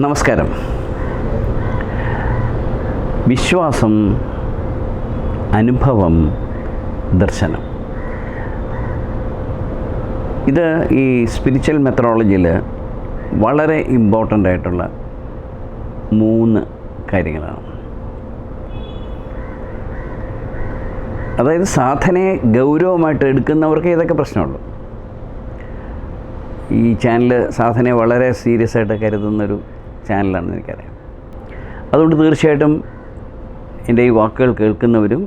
നമസ്കാരം. വിശ്വാസം, അനുഭവം, ദർശനം. ഇത് ഈ സ്പിരിച്വൽ മെത്തഡോളജിയിൽ വളരെ ഇമ്പോർട്ടൻ്റ് ആയിട്ടുള്ള 3 കാര്യങ്ങളാണ്. അതായത് സാധനയെ ഗൗരവമായിട്ട് എടുക്കുന്നവർക്ക് ഇതൊക്കെ പ്രശ്നമുള്ളൂ. ഈ ചാനൽ സാധനയെ വളരെ സീരിയസ് ആയിട്ട് കരുതുന്നൊരു ചാനലാണെന്ന് എനിക്കറിയാം. അതുകൊണ്ട് തീർച്ചയായിട്ടും എൻ്റെ ഈ വാക്കുകൾ കേൾക്കുന്നവരും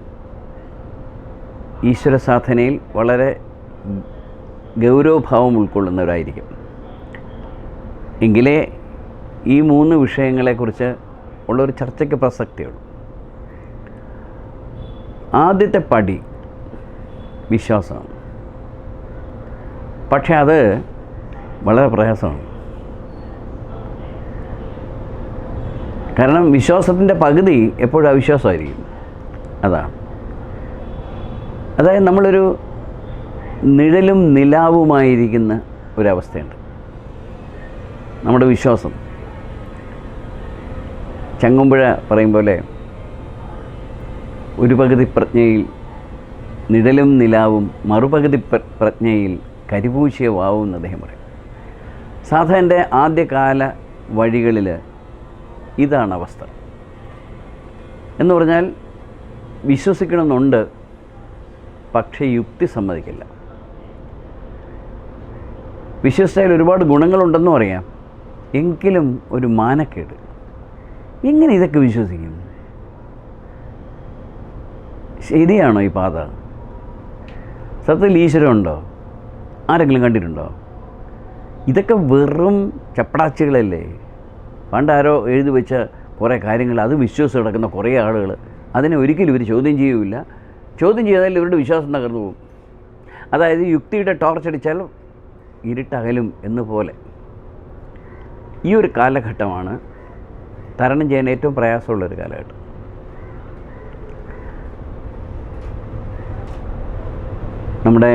ഈശ്വര സാധനയിൽ വളരെ ഗൗരവഭാവം ഉൾക്കൊള്ളുന്നവരായിരിക്കും. എങ്കിലേ ഈ 3 വിഷയങ്ങളെക്കുറിച്ച് ഉള്ളൊരു ചർച്ചയ്ക്ക് പ്രസക്തിയുള്ളൂ. ആദ്യത്തെ പടി വിശ്വാസമാണ്. പക്ഷേ അത് വളരെ പ്രയാസമാണ്. കാരണം വിശ്വാസത്തിൻ്റെ പകുതി എപ്പോഴും അവിശ്വാസമായിരിക്കും. അതായത് നമ്മളൊരു നിഴലും നിലാവുമായിരിക്കുന്ന ഒരവസ്ഥയുണ്ട് നമ്മുടെ വിശ്വാസം. ചങ്ങമ്പുഴ പറയും പോലെ ഒരു പകുതി പ്രജ്ഞയിൽ നിഴലും നിലാവും, മറുപകുതി പ്രജ്ഞയിൽ കരിപൂശിയ വാവും എന്ന് അദ്ദേഹം പറയും. സാധാരണ ആദ്യകാല വഴികളിൽ ഇതാണ് അവസ്ഥ. എന്ന് പറഞ്ഞാൽ വിശ്വസിക്കണമെന്നുണ്ട്, പക്ഷേ യുക്തി സമ്മതിക്കില്ല. വിശ്വസിച്ചാൽ ഒരുപാട് ഗുണങ്ങളുണ്ടെന്നും അറിയാം, എങ്കിലും ഒരു മാനക്കേട്. എങ്ങനെ ഇതൊക്കെ വിശ്വസിക്കും? ശരിയാണോ ഈ പാത? സത്യത്തിൽ ഈശ്വരമുണ്ടോ? ആരെങ്കിലും കണ്ടിട്ടുണ്ടോ? ഇതൊക്കെ വെറും ചപ്പടാച്ചികളല്ലേ. പണ്ടാരോ എഴുതി വെച്ച കുറേ കാര്യങ്ങൾ അത് വിശ്വസിച്ച് കിടക്കുന്ന കുറേ ആളുകൾ അതിനെ ഒരിക്കലും ഇവർ ചോദ്യം ചെയ്യുകയില്ല. ചോദ്യം ചെയ്താൽ ഇവരുടെ വിശ്വാസം തകർന്നു പോകും. അതായത് യുക്തിയുടെ ടോർച്ചടിച്ചാൽ ഇരുട്ടകലും എന്നുപോലെ ഈ ഒരു കാലഘട്ടമാണ് തരണം ചെയ്യാൻ ഏറ്റവും പ്രയാസമുള്ളൊരു കാലഘട്ടം. നമ്മുടെ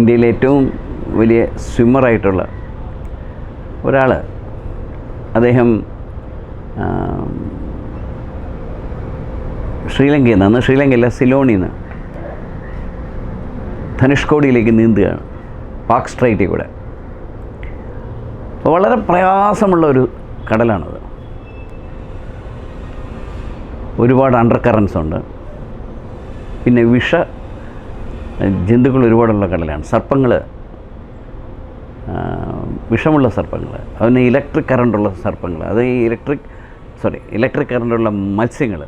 ഇന്ത്യയിലെ ഏറ്റവും വലിയ സ്വിമ്മറായിട്ടുള്ള ഒരാൾ, അദ്ദേഹം ശ്രീലങ്കയിൽ നിന്ന്, ശ്രീലങ്കയല്ല സിലോണിൽ നിന്ന് ധനുഷ്കോടിയിലേക്ക് നീന്തുകയാണ്, പാക് സ്ട്രൈറ്റിൽ കൂടെ. വളരെ പ്രയാസമുള്ള ഒരു കടലാണത്. ഒരുപാട് അണ്ടർ കറൻസ് ഉണ്ട്. പിന്നെ ജന്തുക്കൾ ഒരുപാടുള്ള കടലാണ്. സർപ്പങ്ങൾ, വിഷമുള്ള സർപ്പങ്ങൾ, അതിന് ഇലക്ട്രിക് കറണ്ടുള്ള സർപ്പങ്ങൾ, അത് ഈ ഇലക്ട്രിക് കറണ്ടുള്ള മത്സ്യങ്ങൾ.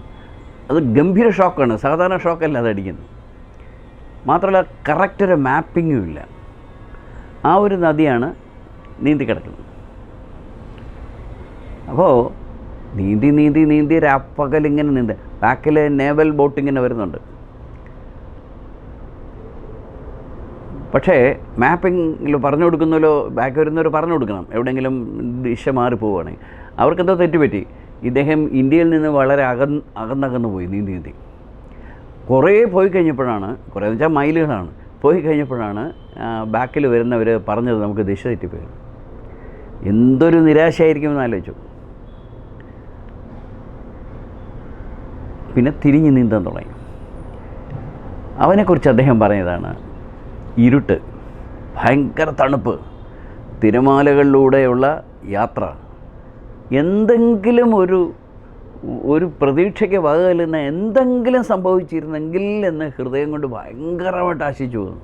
അത് ഗംഭീര ഷോക്കാണ്. സാധാരണ ഷോക്കല്ല അത് അടിക്കുന്നത്. മാത്രമല്ല കറക്റ്റ് ഒരു മാപ്പിങ്ങും ഇല്ല. ആ ഒരു നദിയാണ് നീന്തി കിടക്കുന്നത്. അപ്പോൾ നീന്തി രാപ്പകലിങ്ങനെ നീന്തി, ബാക്കിൽ നേവൽ ബോട്ട് ഇങ്ങനെ വരുന്നുണ്ട്. പക്ഷേ മാപ്പിങ്ങിൽ പറഞ്ഞു കൊടുക്കുന്നല്ലോ, ബാക്ക് വരുന്നവർ പറഞ്ഞു കൊടുക്കണം. എവിടെയെങ്കിലും ദിശ മാറി പോവുകയാണെങ്കിൽ അവർക്കെന്തോ തെറ്റുപറ്റി. ഇദ്ദേഹം ഇന്ത്യയിൽ നിന്ന് വളരെ അകന്നകന്ന് പോയി നീന്തി. കുറേ പോയി കഴിഞ്ഞപ്പോഴാണ്, കുറേ എന്ന് വെച്ചാൽ മൈലുകളാണ്, പോയി കഴിഞ്ഞപ്പോഴാണ് ബാക്കിൽ വരുന്നവർ പറഞ്ഞത് നമുക്ക് ദിശ തെറ്റിപ്പോയി. എന്തൊരു നിരാശയായിരിക്കുമെന്ന് ആലോചിച്ചു. പിന്നെ തിരിഞ്ഞ് നീന്താൻ തുടങ്ങി. അവനെക്കുറിച്ച് അദ്ദേഹം പറഞ്ഞതാണ്, ഇരുട്ട്, ഭയങ്കര തണുപ്പ്, തിരമാലകളിലൂടെയുള്ള യാത്ര, എന്തെങ്കിലും ഒരു പ്രതീക്ഷയ്ക്ക് വകകല്ലുന്ന എന്തെങ്കിലും സംഭവിച്ചിരുന്നെങ്കിൽ എന്ന് ഹൃദയം കൊണ്ട് ഭയങ്കരമായിട്ട് ആശിച്ചു പോകുന്നു.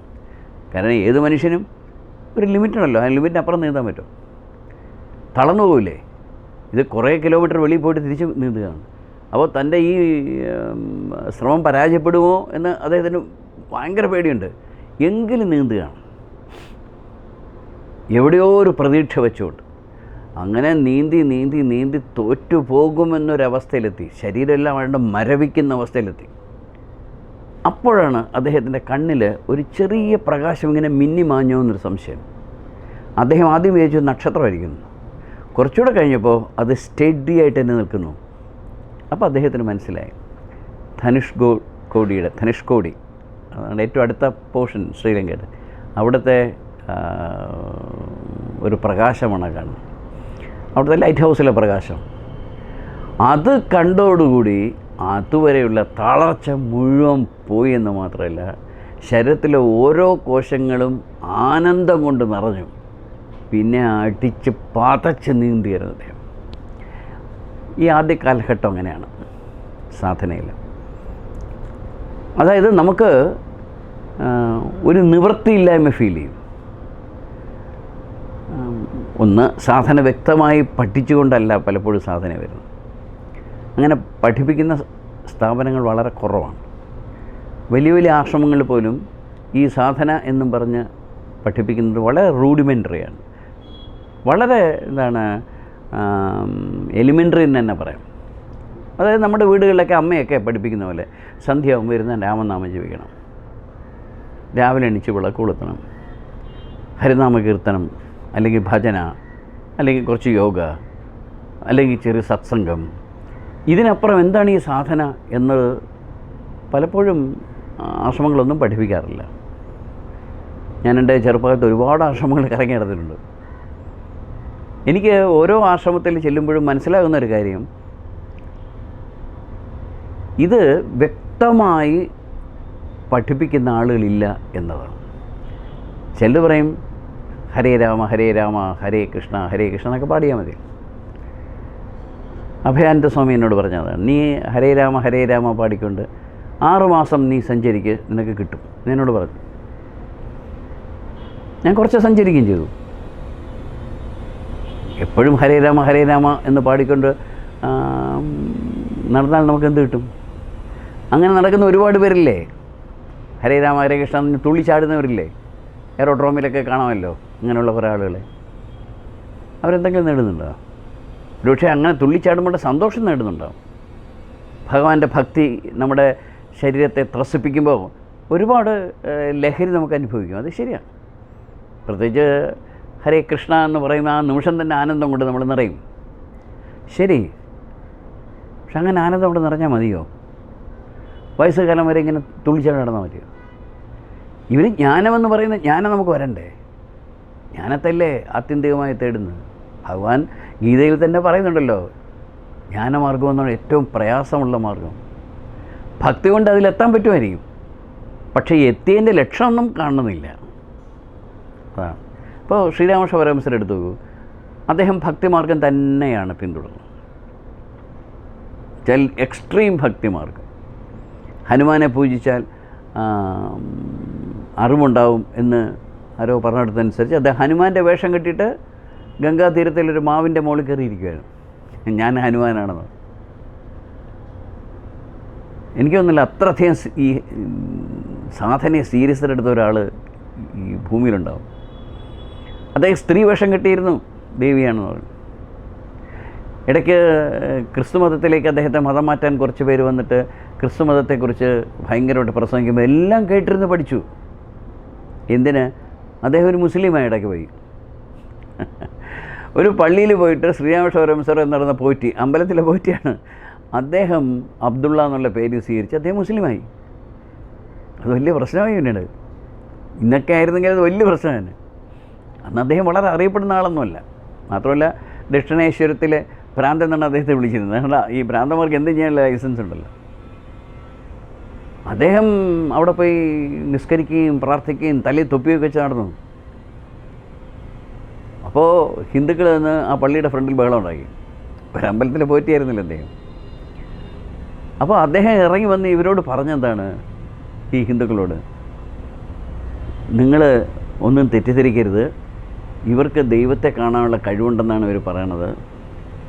കാരണം ഏത് മനുഷ്യനും ഒരു ലിമിറ്റുണ്ടല്ലോ, ആ ലിമിറ്റിനപ്പുറം നീന്താൻ പറ്റും. തളർന്നു പോവില്ലേ? ഇത് കുറേ കിലോമീറ്റർ വെളിയിൽ പോയിട്ട് തിരിച്ച് നീന്തുകയാണ്. അപ്പോൾ തൻ്റെ ഈ ശ്രമം പരാജയപ്പെടുമോ എന്ന് അദ്ദേഹത്തിന് ഭയങ്കര പേടിയുണ്ട്. എങ്കിലും നീന്തുകയാണ്, എവിടെയോ ഒരു പ്രതീക്ഷ വെച്ചുകൊണ്ട്. അങ്ങനെ നീന്തി തോറ്റു പോകുമെന്നൊരവസ്ഥയിലെത്തി. ശരീരമെല്ലാം അവരുടെ മരവിക്കുന്ന അവസ്ഥയിലെത്തി. അപ്പോഴാണ് അദ്ദേഹത്തിൻ്റെ കണ്ണിൽ ഒരു ചെറിയ പ്രകാശം ഇങ്ങനെ മിന്നി മാഞ്ഞോ എന്നൊരു സംശയം. അദ്ദേഹം ആദ്യം വിചാരിച്ചു നക്ഷത്രമായിരിക്കുന്നു. കുറച്ചുകൂടെ കഴിഞ്ഞപ്പോൾ അത് സ്റ്റഡി ആയിട്ട് തന്നെ നിൽക്കുന്നു. അപ്പോൾ അദ്ദേഹത്തിന് മനസ്സിലായി ധനുഷ്കോടി, അതാണ് ഏറ്റവും അടുത്ത പോർഷൻ ശ്രീലങ്കയുടെ. അവിടുത്തെ ഒരു പ്രകാശമാണ് കാണുന്നത്. അവിടുത്തെ ലൈറ്റ് ഹൗസിലെ പ്രകാശം. അത് കണ്ടോടുകൂടി അതുവരെയുള്ള തളർച്ച മുഴുവൻ പോയി എന്ന് മാത്രമല്ല, ശരീരത്തിലെ ഓരോ കോശങ്ങളും ആനന്ദം കൊണ്ട് നിറഞ്ഞു. പിന്നെ അടിച്ച് പതച്ച് നീന്തിയായിരുന്നു അദ്ദേഹം. ഈ ആദ്യ കാലഘട്ടം അങ്ങനെയാണ് സാധനയിൽ. അതായത് നമുക്ക് ഒരു നിവൃത്തിയില്ലായ്മ ഫീൽ ചെയ്യും. ഒന്ന്, സാധന വ്യക്തമായി പഠിച്ചുകൊണ്ടല്ല പലപ്പോഴും സാധന വരുന്നത്. അങ്ങനെ പഠിപ്പിക്കുന്ന സ്ഥാപനങ്ങൾ വളരെ കുറവാണ്. വലിയ വലിയ ആശ്രമങ്ങളിൽ പോലും ഈ സാധന എന്നും പറഞ്ഞ് പഠിപ്പിക്കുന്നത് വളരെ റൂഡിമെൻ്ററിയാണ്. വളരെ എലിമെൻ്ററി എന്ന് തന്നെ പറയാം. അതായത് നമ്മുടെ വീടുകളിലൊക്കെ അമ്മയൊക്കെ പഠിപ്പിക്കുന്ന പോലെ സന്ധ്യയാകുമ്പോൾ ഇരുന്ന് രാമനാമം ജപിക്കണം, രാവിലെ എണീച്ച് വിളക്ക് കൊളുത്തണം, ഹരിനാമ കീർത്തനം, അല്ലെങ്കിൽ ഭജന, അല്ലെങ്കിൽ കുറച്ച് യോഗ, അല്ലെങ്കിൽ ചെറിയ സത്സംഗം. ഇതിനപ്പുറം എന്താണ് ഈ സാധന എന്നത് പലപ്പോഴും ആശ്രമങ്ങളൊന്നും പഠിപ്പിക്കാറില്ല. ഞാൻ എൻ്റെ ചെറുപ്പകാലത്ത് ഒരുപാട് ആശ്രമങ്ങൾ കറങ്ങി നടന്നിട്ടുണ്ട്. എനിക്ക് ഓരോ ആശ്രമത്തിൽ ചെല്ലുമ്പോഴും മനസ്സിലാകുന്ന ഒരു കാര്യം, ഇത് വ്യക്തമായി പഠിപ്പിക്കുന്ന ആളുകളില്ല എന്നതാണ്. ചിലർ പറയും ഹരേ രാമ ഹരേ രാമ ഹരേ കൃഷ്ണ എന്നൊക്കെ പാടിയാൽ മതി. അഭയാനന്ദ സ്വാമി എന്നോട് പറഞ്ഞതാണ്, നീ ഹരേ രാമ പാടിക്കൊണ്ട് 6 മാസം നീ സഞ്ചരിക്ക്, നിനക്ക് കിട്ടും എന്നോട് പറഞ്ഞു. ഞാൻ കുറച്ച് സഞ്ചരിക്കുകയും ചെയ്തു. എപ്പോഴും ഹരേ രാമ എന്ന് പാടിക്കൊണ്ട് നടന്നാൽ നമുക്ക് എന്ത് കിട്ടും? അങ്ങനെ നടക്കുന്ന ഒരുപാട് പേരില്ലേ, ഹരേ രാമ ഹരേ കൃഷ്ണ എന്ന് തുള്ളിച്ചാടുന്നവരില്ലേ? എയറോഡ്രോമിലൊക്കെ കാണാമല്ലോ അങ്ങനെയുള്ള കുറേ ആളുകളെ. അവരെന്തെങ്കിലും നേടുന്നുണ്ടോ? ഒരുപക്ഷെ അങ്ങനെ തുള്ളിച്ചാടുമ്പോൾ സന്തോഷം നേടുന്നുണ്ടോ? ഭഗവാന്റെ ഭക്തി നമ്മുടെ ശരീരത്തെ ത്രസിപ്പിക്കുമ്പോൾ ഒരുപാട് ലഹരി നമുക്ക് അനുഭവിക്കും. അത് ശരിയാണ്. പ്രത്യേകിച്ച് ഹരേ കൃഷ്ണ എന്ന് പറയുന്ന ആ നിമിഷം തന്നെ ആനന്ദം കൊണ്ട് നമ്മൾ നിറയും. ശരി, പക്ഷെ അങ്ങനെ ആനന്ദം കൊണ്ട് നിറഞ്ഞാൽ മതിയോ? വയസ്സുകാലം വരെ ഇങ്ങനെ തുള്ളിച്ചാടി നടന്നാൽ മതിയോ? ഇവർ ജ്ഞാനമെന്ന് പറയുന്ന ജ്ഞാനം നമുക്ക് വരണ്ടേ? ജ്ഞാനത്തല്ലേ ആത്യന്തികമായി തേടുന്നത്. ഭഗവാൻ ഗീതയിൽ തന്നെ പറയുന്നുണ്ടല്ലോ, ജ്ഞാനമാർഗം എന്നാണ് ഏറ്റവും പ്രയാസമുള്ള മാർഗം. ഭക്തി കൊണ്ട് അതിലെത്താൻ പറ്റുമായിരിക്കും, പക്ഷേ എത്തിയതിൻ്റെ ലക്ഷണമൊന്നും കാണുന്നില്ല. അതാണ്. ഇപ്പോൾ ശ്രീരാമകൃഷ്ണ പരമഹംസരെ എടുത്തു നോക്കൂ. അദ്ദേഹം ഭക്തിമാർഗം തന്നെയാണ് പിന്തുടർന്നത്. എക്സ്ട്രീം ഭക്തിമാർഗം. ഹനുമാനെ പൂജിച്ചാൽ അറിവുണ്ടാവും എന്ന് ആരോ പറഞ്ഞിടത്തനുസരിച്ച് അദ്ദേഹം ഹനുമാൻ്റെ വേഷം കെട്ടിയിട്ട് ഗംഗാതീരത്തിലൊരു മാവിൻ്റെ മുകളിൽ കയറിയിരിക്കുകയായിരുന്നു. ഞാൻ ഹനുമാനാണെന്ന്. എനിക്കൊന്നുമില്ല, അത്രയധികം ഈ സാധനയെ സീരിയസ് എടുത്ത ഒരാൾ ഈ ഭൂമിയിലുണ്ടാവും. അദ്ദേഹം സ്ത്രീ വേഷം കെട്ടിയിരുന്നു, ദേവിയാണെന്ന് പറഞ്ഞു. ഇടയ്ക്ക് ക്രിസ്തുമതത്തിലേക്ക് അദ്ദേഹത്തെ മതം മാറ്റാൻ കുറച്ച് പേര് വന്നിട്ട് ക്രിസ്തുമതത്തെക്കുറിച്ച് ഭയങ്കരമായിട്ട് പ്രസംഗിക്കുമ്പോൾ എല്ലാം കേട്ടിരുന്ന് പഠിച്ചു. എന്തിന്? അദ്ദേഹം ഒരു മുസ്ലിമായി ഇടയ്ക്ക് പോയി. ഒരു പള്ളിയിൽ പോയിട്ട് ശ്രീരാമകൃഷ്ണ പരമഹംസർ എന്ന് പറയുന്ന പോറ്റി, അമ്പലത്തിലെ പോറ്റിയാണ്, അദ്ദേഹം അബ്ദുള്ള എന്നുള്ള പേര് സ്വീകരിച്ച് അദ്ദേഹം മുസ്ലിമായി. അത് വലിയ പ്രശ്നമായി പിന്നീട്. ഇന്നൊക്കെ ആയിരുന്നെങ്കിൽ അത് വലിയ പ്രശ്നം തന്നെ. അന്ന് അദ്ദേഹം വളരെ അറിയപ്പെടുന്ന ആളൊന്നുമല്ല. മാത്രമല്ല ദക്ഷിണേശ്വരത്തിലെ ഭ്രാന്തൻ എന്നാണ് അദ്ദേഹത്തെ വിളിച്ചിരുന്നത്. കാരണം ഈ ഭ്രാന്തന്മാർക്ക് എന്ത് ചെയ്യാനുള്ള ലൈസൻസ് ഉണ്ടല്ലോ. അദ്ദേഹം അവിടെ പോയി നിസ്കരിക്കുകയും പ്രാർത്ഥിക്കുകയും തലയിൽ തൊപ്പിയൊക്കെ വെച്ച് നടന്നു. അപ്പോൾ ഹിന്ദുക്കൾ നിന്ന് ആ പള്ളിയുടെ ഫ്രണ്ടിൽ ബഹളം ഉണ്ടാക്കി. ഒരമ്പലത്തിൽ പോറ്റിയായിരുന്നില്ല അദ്ദേഹം. അപ്പോൾ അദ്ദേഹം ഇറങ്ങി വന്ന് ഇവരോട് പറഞ്ഞെന്താണ്, ഈ ഹിന്ദുക്കളോട്, നിങ്ങൾ ഒന്നും തെറ്റിദ്ധരിക്കരുത്, ഇവർക്ക് ദൈവത്തെ കാണാനുള്ള കഴിവുണ്ടെന്നാണ് ഇവർ പറയണത്.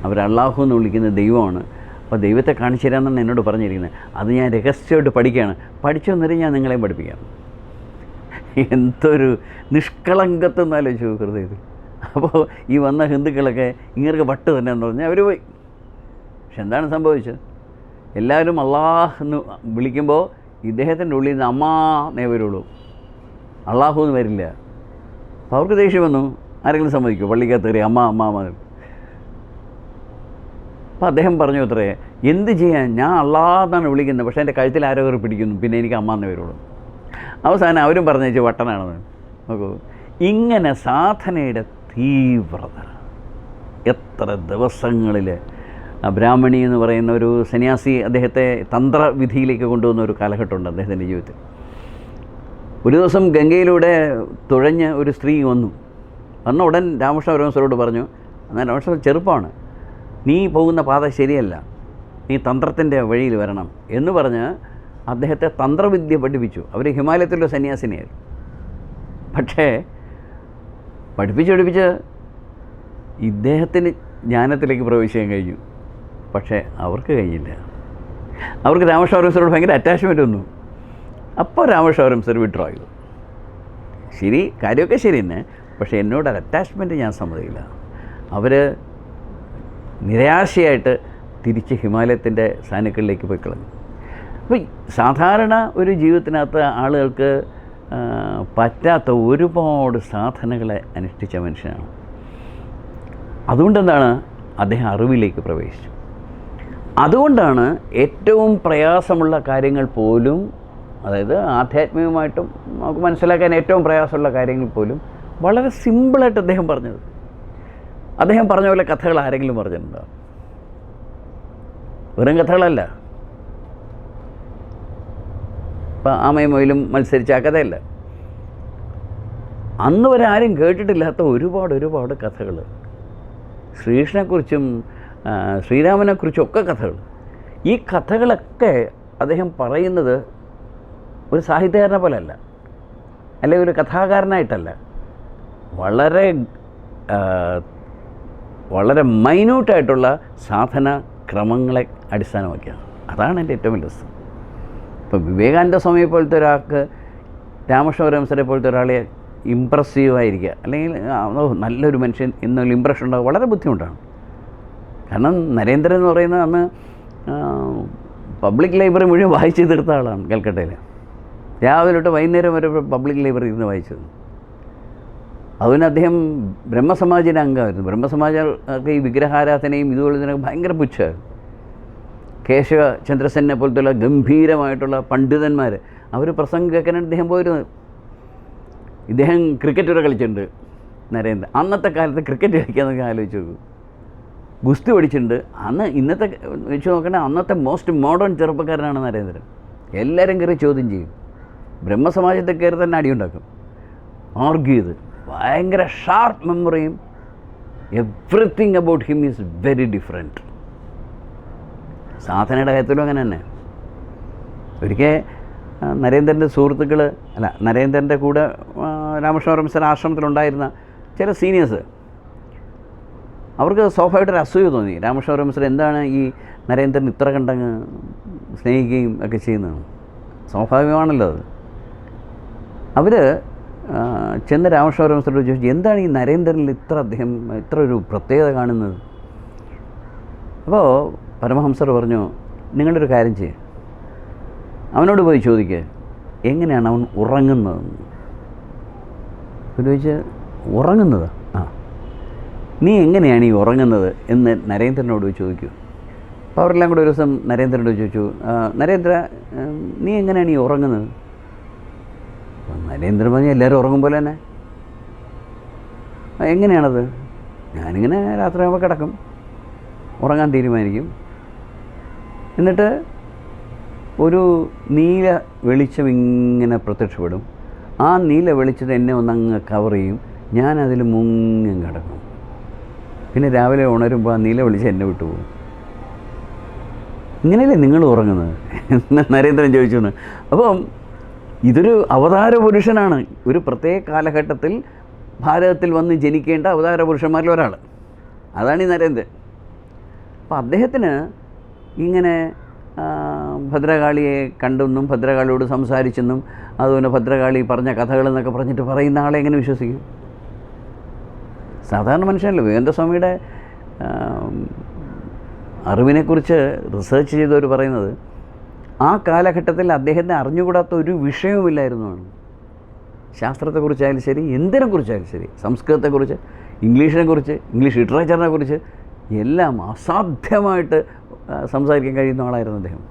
അവർ അള്ളാഹു എന്ന് വിളിക്കുന്ന ദൈവമാണ്. അപ്പോൾ ദൈവത്തെ കാണിച്ചു തരാമെന്നാണ് എന്നോട് പറഞ്ഞിരിക്കുന്നത്. അത് ഞാൻ രഹസ്യമായിട്ട് പഠിക്കുകയാണ്. പഠിച്ചൊന്നേരം ഞാൻ നിങ്ങളെയും പഠിപ്പിക്കാം. എന്തൊരു നിഷ്കളങ്കത്വം എന്നാലോചിച്ചു ഹൃദയത്തിൽ. അപ്പോൾ ഈ വന്ന ഹിന്ദുക്കളൊക്കെ ഇങ്ങനെ വട്ട് തന്നെ എന്ന് പറഞ്ഞാൽ അവർ പോയി. പക്ഷെ എന്താണ് സംഭവിച്ചത്? എല്ലാവരും അള്ളാഹ് എന്ന് വിളിക്കുമ്പോൾ ഇദ്ദേഹത്തിൻ്റെ ഉള്ളിൽ നിന്ന് അമ്മാ എന്നേ വരുള്ളൂ, അള്ളാഹു എന്ന് വരില്ല. അപ്പോൾ അവർക്ക് ദേഷ്യം വന്നു. ആരെങ്കിലും സമ്മതിക്കുമോ പള്ളിക്കകത്ത് കയറി അമ്മ അമ്മ അമ്മ? അപ്പോൾ അദ്ദേഹം പറഞ്ഞു അത്രേ, എന്ത് ചെയ്യാൻ, ഞാൻ അള്ളാഹെന്നാണ് വിളിക്കുന്നത്, പക്ഷേ എൻ്റെ കഴുത്തിൽ ആരോ കയറി പിടിക്കുന്നു, പിന്നെ എനിക്ക് അമ്മ എന്നേ വരുള്ളൂ. അവസാനം അവരും പറഞ്ഞു വട്ടനാണെന്ന്. നോക്കൂ, ഇങ്ങനെ സാധനയുടെ തീവ്രത എത്ര ദിവസങ്ങളിൽ ബ്രാഹ്മണി എന്ന് പറയുന്ന ഒരു സന്യാസി അദ്ദേഹത്തെ തന്ത്രവിധിയിലേക്ക് കൊണ്ടുവന്ന ഒരു കാലഘട്ടമുണ്ട് അദ്ദേഹത്തിൻ്റെ ജീവിതത്തിൽ. ഒരു ദിവസം ഗംഗയിലൂടെ തുഴഞ്ഞ് ഒരു സ്ത്രീ വന്ന ഉടൻ രാമകൃഷ്ണ പരമഹംസരോട് പറഞ്ഞു, എന്നാൽ രാമകൃഷ്ണ ചെറുപ്പമാണ്, നീ പോകുന്ന പാത ശരിയല്ല, നീ തന്ത്രത്തിൻ്റെ വഴിയിൽ വരണം എന്ന് പറഞ്ഞ് അദ്ദേഹത്തെ തന്ത്രവിദ്യ പഠിപ്പിച്ചു. അവർ ഹിമാലയത്തിലുള്ള സന്യാസിനിയായിരുന്നു. പക്ഷേ പഠിപ്പിച്ച് ഇദ്ദേഹത്തിന് ജ്ഞാനത്തിലേക്ക് പ്രവേശിക്കാൻ കഴിഞ്ഞു. പക്ഷേ അവർക്ക് കഴിഞ്ഞില്ല. അവർക്ക് രാമകൃഷ്ണ പരമഹംസരോട് ഭയങ്കര അറ്റാച്ച്മെൻ്റ് വന്നു. അപ്പോൾ രാമകൃഷ്ണ പരമഹംസർ വിഡ്രോ ചെയ്തു. ശരി, കാര്യമൊക്കെ ശരി തന്നെ, പക്ഷേ എന്നോടൊരു അറ്റാച്ച്മെൻറ്റ് ഞാൻ സമ്മതിക്കില്ല. അവർ നിരാശയായിട്ട് തിരിച്ച് ഹിമാലയത്തിൻ്റെ സാനുക്കളിലേക്ക് പോയി കളഞ്ഞു. അപ്പോൾ സാധാരണ ഒരു ജീവിതത്തിനകത്ത് ആളുകൾക്ക് പറ്റാത്ത ഒരുപാട് സാധനകളെ അനുഷ്ഠിച്ച മനുഷ്യനാണ്. അതുകൊണ്ടെന്താണ് അദ്ദേഹം അറിവിലേക്ക് പ്രവേശിച്ചു. അതുകൊണ്ടാണ് ഏറ്റവും പ്രയാസമുള്ള കാര്യങ്ങൾ പോലും, അതായത് ആധ്യാത്മികമായിട്ടും നമുക്ക് മനസ്സിലാക്കാൻ ഏറ്റവും പ്രയാസമുള്ള കാര്യങ്ങൾ പോലും വളരെ സിമ്പിളായിട്ട് അദ്ദേഹം പറഞ്ഞത്. അദ്ദേഹം പറഞ്ഞ പോലെ കഥകൾ ആരെങ്കിലും പറഞ്ഞിട്ടുണ്ടോ? വെറും കഥകളല്ല. ഇപ്പം ആമയും മൊയിലും മത്സരിച്ച ആ കഥയല്ല. അന്ന് വരെ ആരും കേട്ടിട്ടില്ലാത്ത ഒരുപാട് കഥകൾ, ശ്രീകൃഷ്ണനെക്കുറിച്ചും ശ്രീരാമനെക്കുറിച്ചും ഒക്കെ കഥകൾ. ഈ കഥകളൊക്കെ അദ്ദേഹം പറയുന്നത് ഒരു സാഹിത്യകാരനെ പോലെ അല്ല, അല്ലെങ്കിൽ ഒരു കഥാകാരനായിട്ടല്ല, വളരെ മൈന്യൂട്ടായിട്ടുള്ള സാധന ക്രമങ്ങളെ അടിസ്ഥാനമാക്കിയാണ്. അതാണ് എൻ്റെ ഏറ്റവും വലിയ രസം. ഇപ്പോൾ വിവേകാനന്ദ സ്വാമിയെ പോലത്തെ ഒരാൾക്ക് രാമകൃഷ്ണ പരമഹംസരെ പോലത്തെ ഒരാളെ ഇമ്പ്രസീവായിരിക്കുക, അല്ലെങ്കിൽ നല്ലൊരു മനുഷ്യൻ എന്നൊരു ഇമ്പ്രഷൻ ഉണ്ടാകുക വളരെ ബുദ്ധിമുട്ടാണ്. കാരണം നരേന്ദ്രൻ എന്ന് പറയുന്നത് അന്ന് പബ്ലിക് ലൈബ്രറി മുഴുവൻ വായിച്ചു തീർത്ത ആളാണ്. കൽക്കട്ടയിൽ രാവിലെ തൊട്ട് വൈകുന്നേരം വരെ പബ്ലിക് ലൈബ്രറി ഇരുന്ന് വായിച്ചത്. അതുപോലെ അദ്ദേഹം ബ്രഹ്മസമാജിൻ്റെ അംഗമായിരുന്നു. ബ്രഹ്മസമാജർക്ക് ഈ വിഗ്രഹാരാധനയും ഇതുപോലെ ഇതിനൊക്കെ ഭയങ്കര പുച്ഛമായിരുന്നു. കേശവ ചന്ദ്രസെനെ പോലത്തുള്ള ഗംഭീരമായിട്ടുള്ള പണ്ഡിതന്മാർ അവർ പ്രസംഗം കേൾക്കാനായിട്ട് ഇദ്ദേഹം പോയിരുന്നത്. ഇദ്ദേഹം ക്രിക്കറ്റ് വരെ കളിച്ചിട്ടുണ്ട് നരേന്ദ്രൻ. അന്നത്തെ കാലത്ത് ക്രിക്കറ്റ് കളിക്കാന്നൊക്കെ ആലോചിച്ച് നോക്കൂ. ഗുസ്തി പഠിച്ചിട്ടുണ്ട്. ഇന്നത്തെ വെച്ച് നോക്കണേ അന്നത്തെ മോസ്റ്റ് മോഡേൺ ചെറുപ്പക്കാരനാണ് നരേന്ദ്രൻ. എല്ലാവരും കയറി ചോദ്യം ചെയ്യും. ബ്രഹ്മസമാജത്തെ കയറി തന്നെ അടിയുണ്ടാക്കും, ആർഗ്യൂ ചെയ്ത്. ഭയങ്കര ഷാർപ്പ് മെമ്മറിയും. Everything about him is very different. സാധനയുടെ കാര്യത്തിലും അങ്ങനെ തന്നെ. ഒരിക്കൽ നരേന്ദ്രൻ്റെ സുഹൃത്തുക്കൾ, നരേന്ദ്രൻ്റെ കൂടെ രാമകൃഷ്ണ പരമഹംസർ ആശ്രമത്തിലുണ്ടായിരുന്ന ചില സീനിയേഴ്സ്, അവർക്ക് സ്വാഭാവികമായിട്ടൊരു അസൂയ തോന്നി. രാമകൃഷ്ണ പരമഹംസർ എന്താണ് ഈ നരേന്ദ്രൻ ഇത്ര കണ്ടങ്ങ് സ്നേഹിക്കുകയും ഒക്കെ ചെയ്യുന്നത്? സ്വാഭാവികമാണല്ലോ അത്. അവർ ചെന്ന് രാമകൃഷ്ണ പരമഹംസരോട് ചോദിച്ചു, എന്താണ് ഈ നരേന്ദ്രനിൽ ഇത്ര ഒരു പ്രത്യേകത കാണുന്നത്? അപ്പോൾ പരമഹംസർ പറഞ്ഞു, നിങ്ങളൊരു കാര്യം ചെയ്യും, അവനോട് പോയി ചോദിക്കുക എങ്ങനെയാണ് അവൻ ഉറങ്ങുന്നതെന്ന്. പിന്നെ ചോദിച്ച്, ഉറങ്ങുന്നത്? നീ എങ്ങനെയാണ് ഈ ഉറങ്ങുന്നത് എന്ന് നരേന്ദ്രനോട് ചോദിക്കൂ. അപ്പോൾ അവരെല്ലാം കൂടെ ഒരു ദിവസം നരേന്ദ്രനോട് ചോദിച്ചു, നരേന്ദ്ര, നീ എങ്ങനെയാണ് ഈ ഉറങ്ങുന്നത്? നരേന്ദ്രൻ പറഞ്ഞു, എല്ലാവരും ഉറങ്ങും പോലെ തന്നെ. എങ്ങനെയാണത്? ഞാനിങ്ങനെ രാത്രിയാകുമ്പോൾ കിടക്കും, ഉറങ്ങാൻ തീരുമാനിക്കും, എന്നിട്ട് ഒരു നീല വെളിച്ചം ഇങ്ങനെ പ്രത്യക്ഷപ്പെടും. ആ നീല വെളിച്ചത്തെ എന്നെ ഒന്നങ്ങ് കവർ ചെയ്യും, ഞാനതിൽ മുങ്ങും കിടക്കും. പിന്നെ രാവിലെ ഉണരുമ്പോൾ ആ നീല വെളിച്ചം എന്നെ വിട്ടുപോകും. ഇങ്ങനെയല്ലേ നിങ്ങൾ ഉറങ്ങുന്നത് എന്ന് നരേന്ദ്രൻ ചോദിച്ചു. അപ്പം ഇതൊരു അവതാര പുരുഷനാണ്. ഒരു പ്രത്യേക കാലഘട്ടത്തിൽ ഭാരതത്തിൽ വന്ന് ജനിക്കേണ്ട അവതാര പുരുഷന്മാരിൽ ഒരാൾ. അതാണ് ഈ നരേന്ദ്രൻ. അപ്പോൾ അദ്ദേഹത്തിന് ഇങ്ങനെ ഭദ്രകാളിയെ കണ്ടെന്നും ഭദ്രകാളിയോട് സംസാരിച്ചെന്നും അതുപോലെ ഭദ്രകാളി പറഞ്ഞ കഥകളെന്നൊക്കെ പറഞ്ഞിട്ട് പറയുന്ന ആളെ എങ്ങനെ വിശ്വസിക്കും? സാധാരണ മനുഷ്യനല്ലോ. വിവേകാനന്ദസ്വാമിയുടെ അറിവിനെക്കുറിച്ച് റിസർച്ച് ചെയ്തവർ പറയുന്നത് ആ കാലഘട്ടത്തിൽ അദ്ദേഹത്തെ അറിഞ്ഞുകൂടാത്ത ഒരു വിഷയവുമില്ലായിരുന്നു. ശാസ്ത്രത്തെക്കുറിച്ചായാലും ശരി, എന്തിനെക്കുറിച്ചായാലും ശരി, സംസ്കൃതത്തെക്കുറിച്ച്, ഇംഗ്ലീഷിനെക്കുറിച്ച്, ഇംഗ്ലീഷ് ലിറ്ററേച്ചറിനെക്കുറിച്ച് എല്ലാം അസാധ്യമായിട്ട് സംസാരിക്കാൻ കഴിയുന്ന ആളായിരുന്നു അദ്ദേഹം.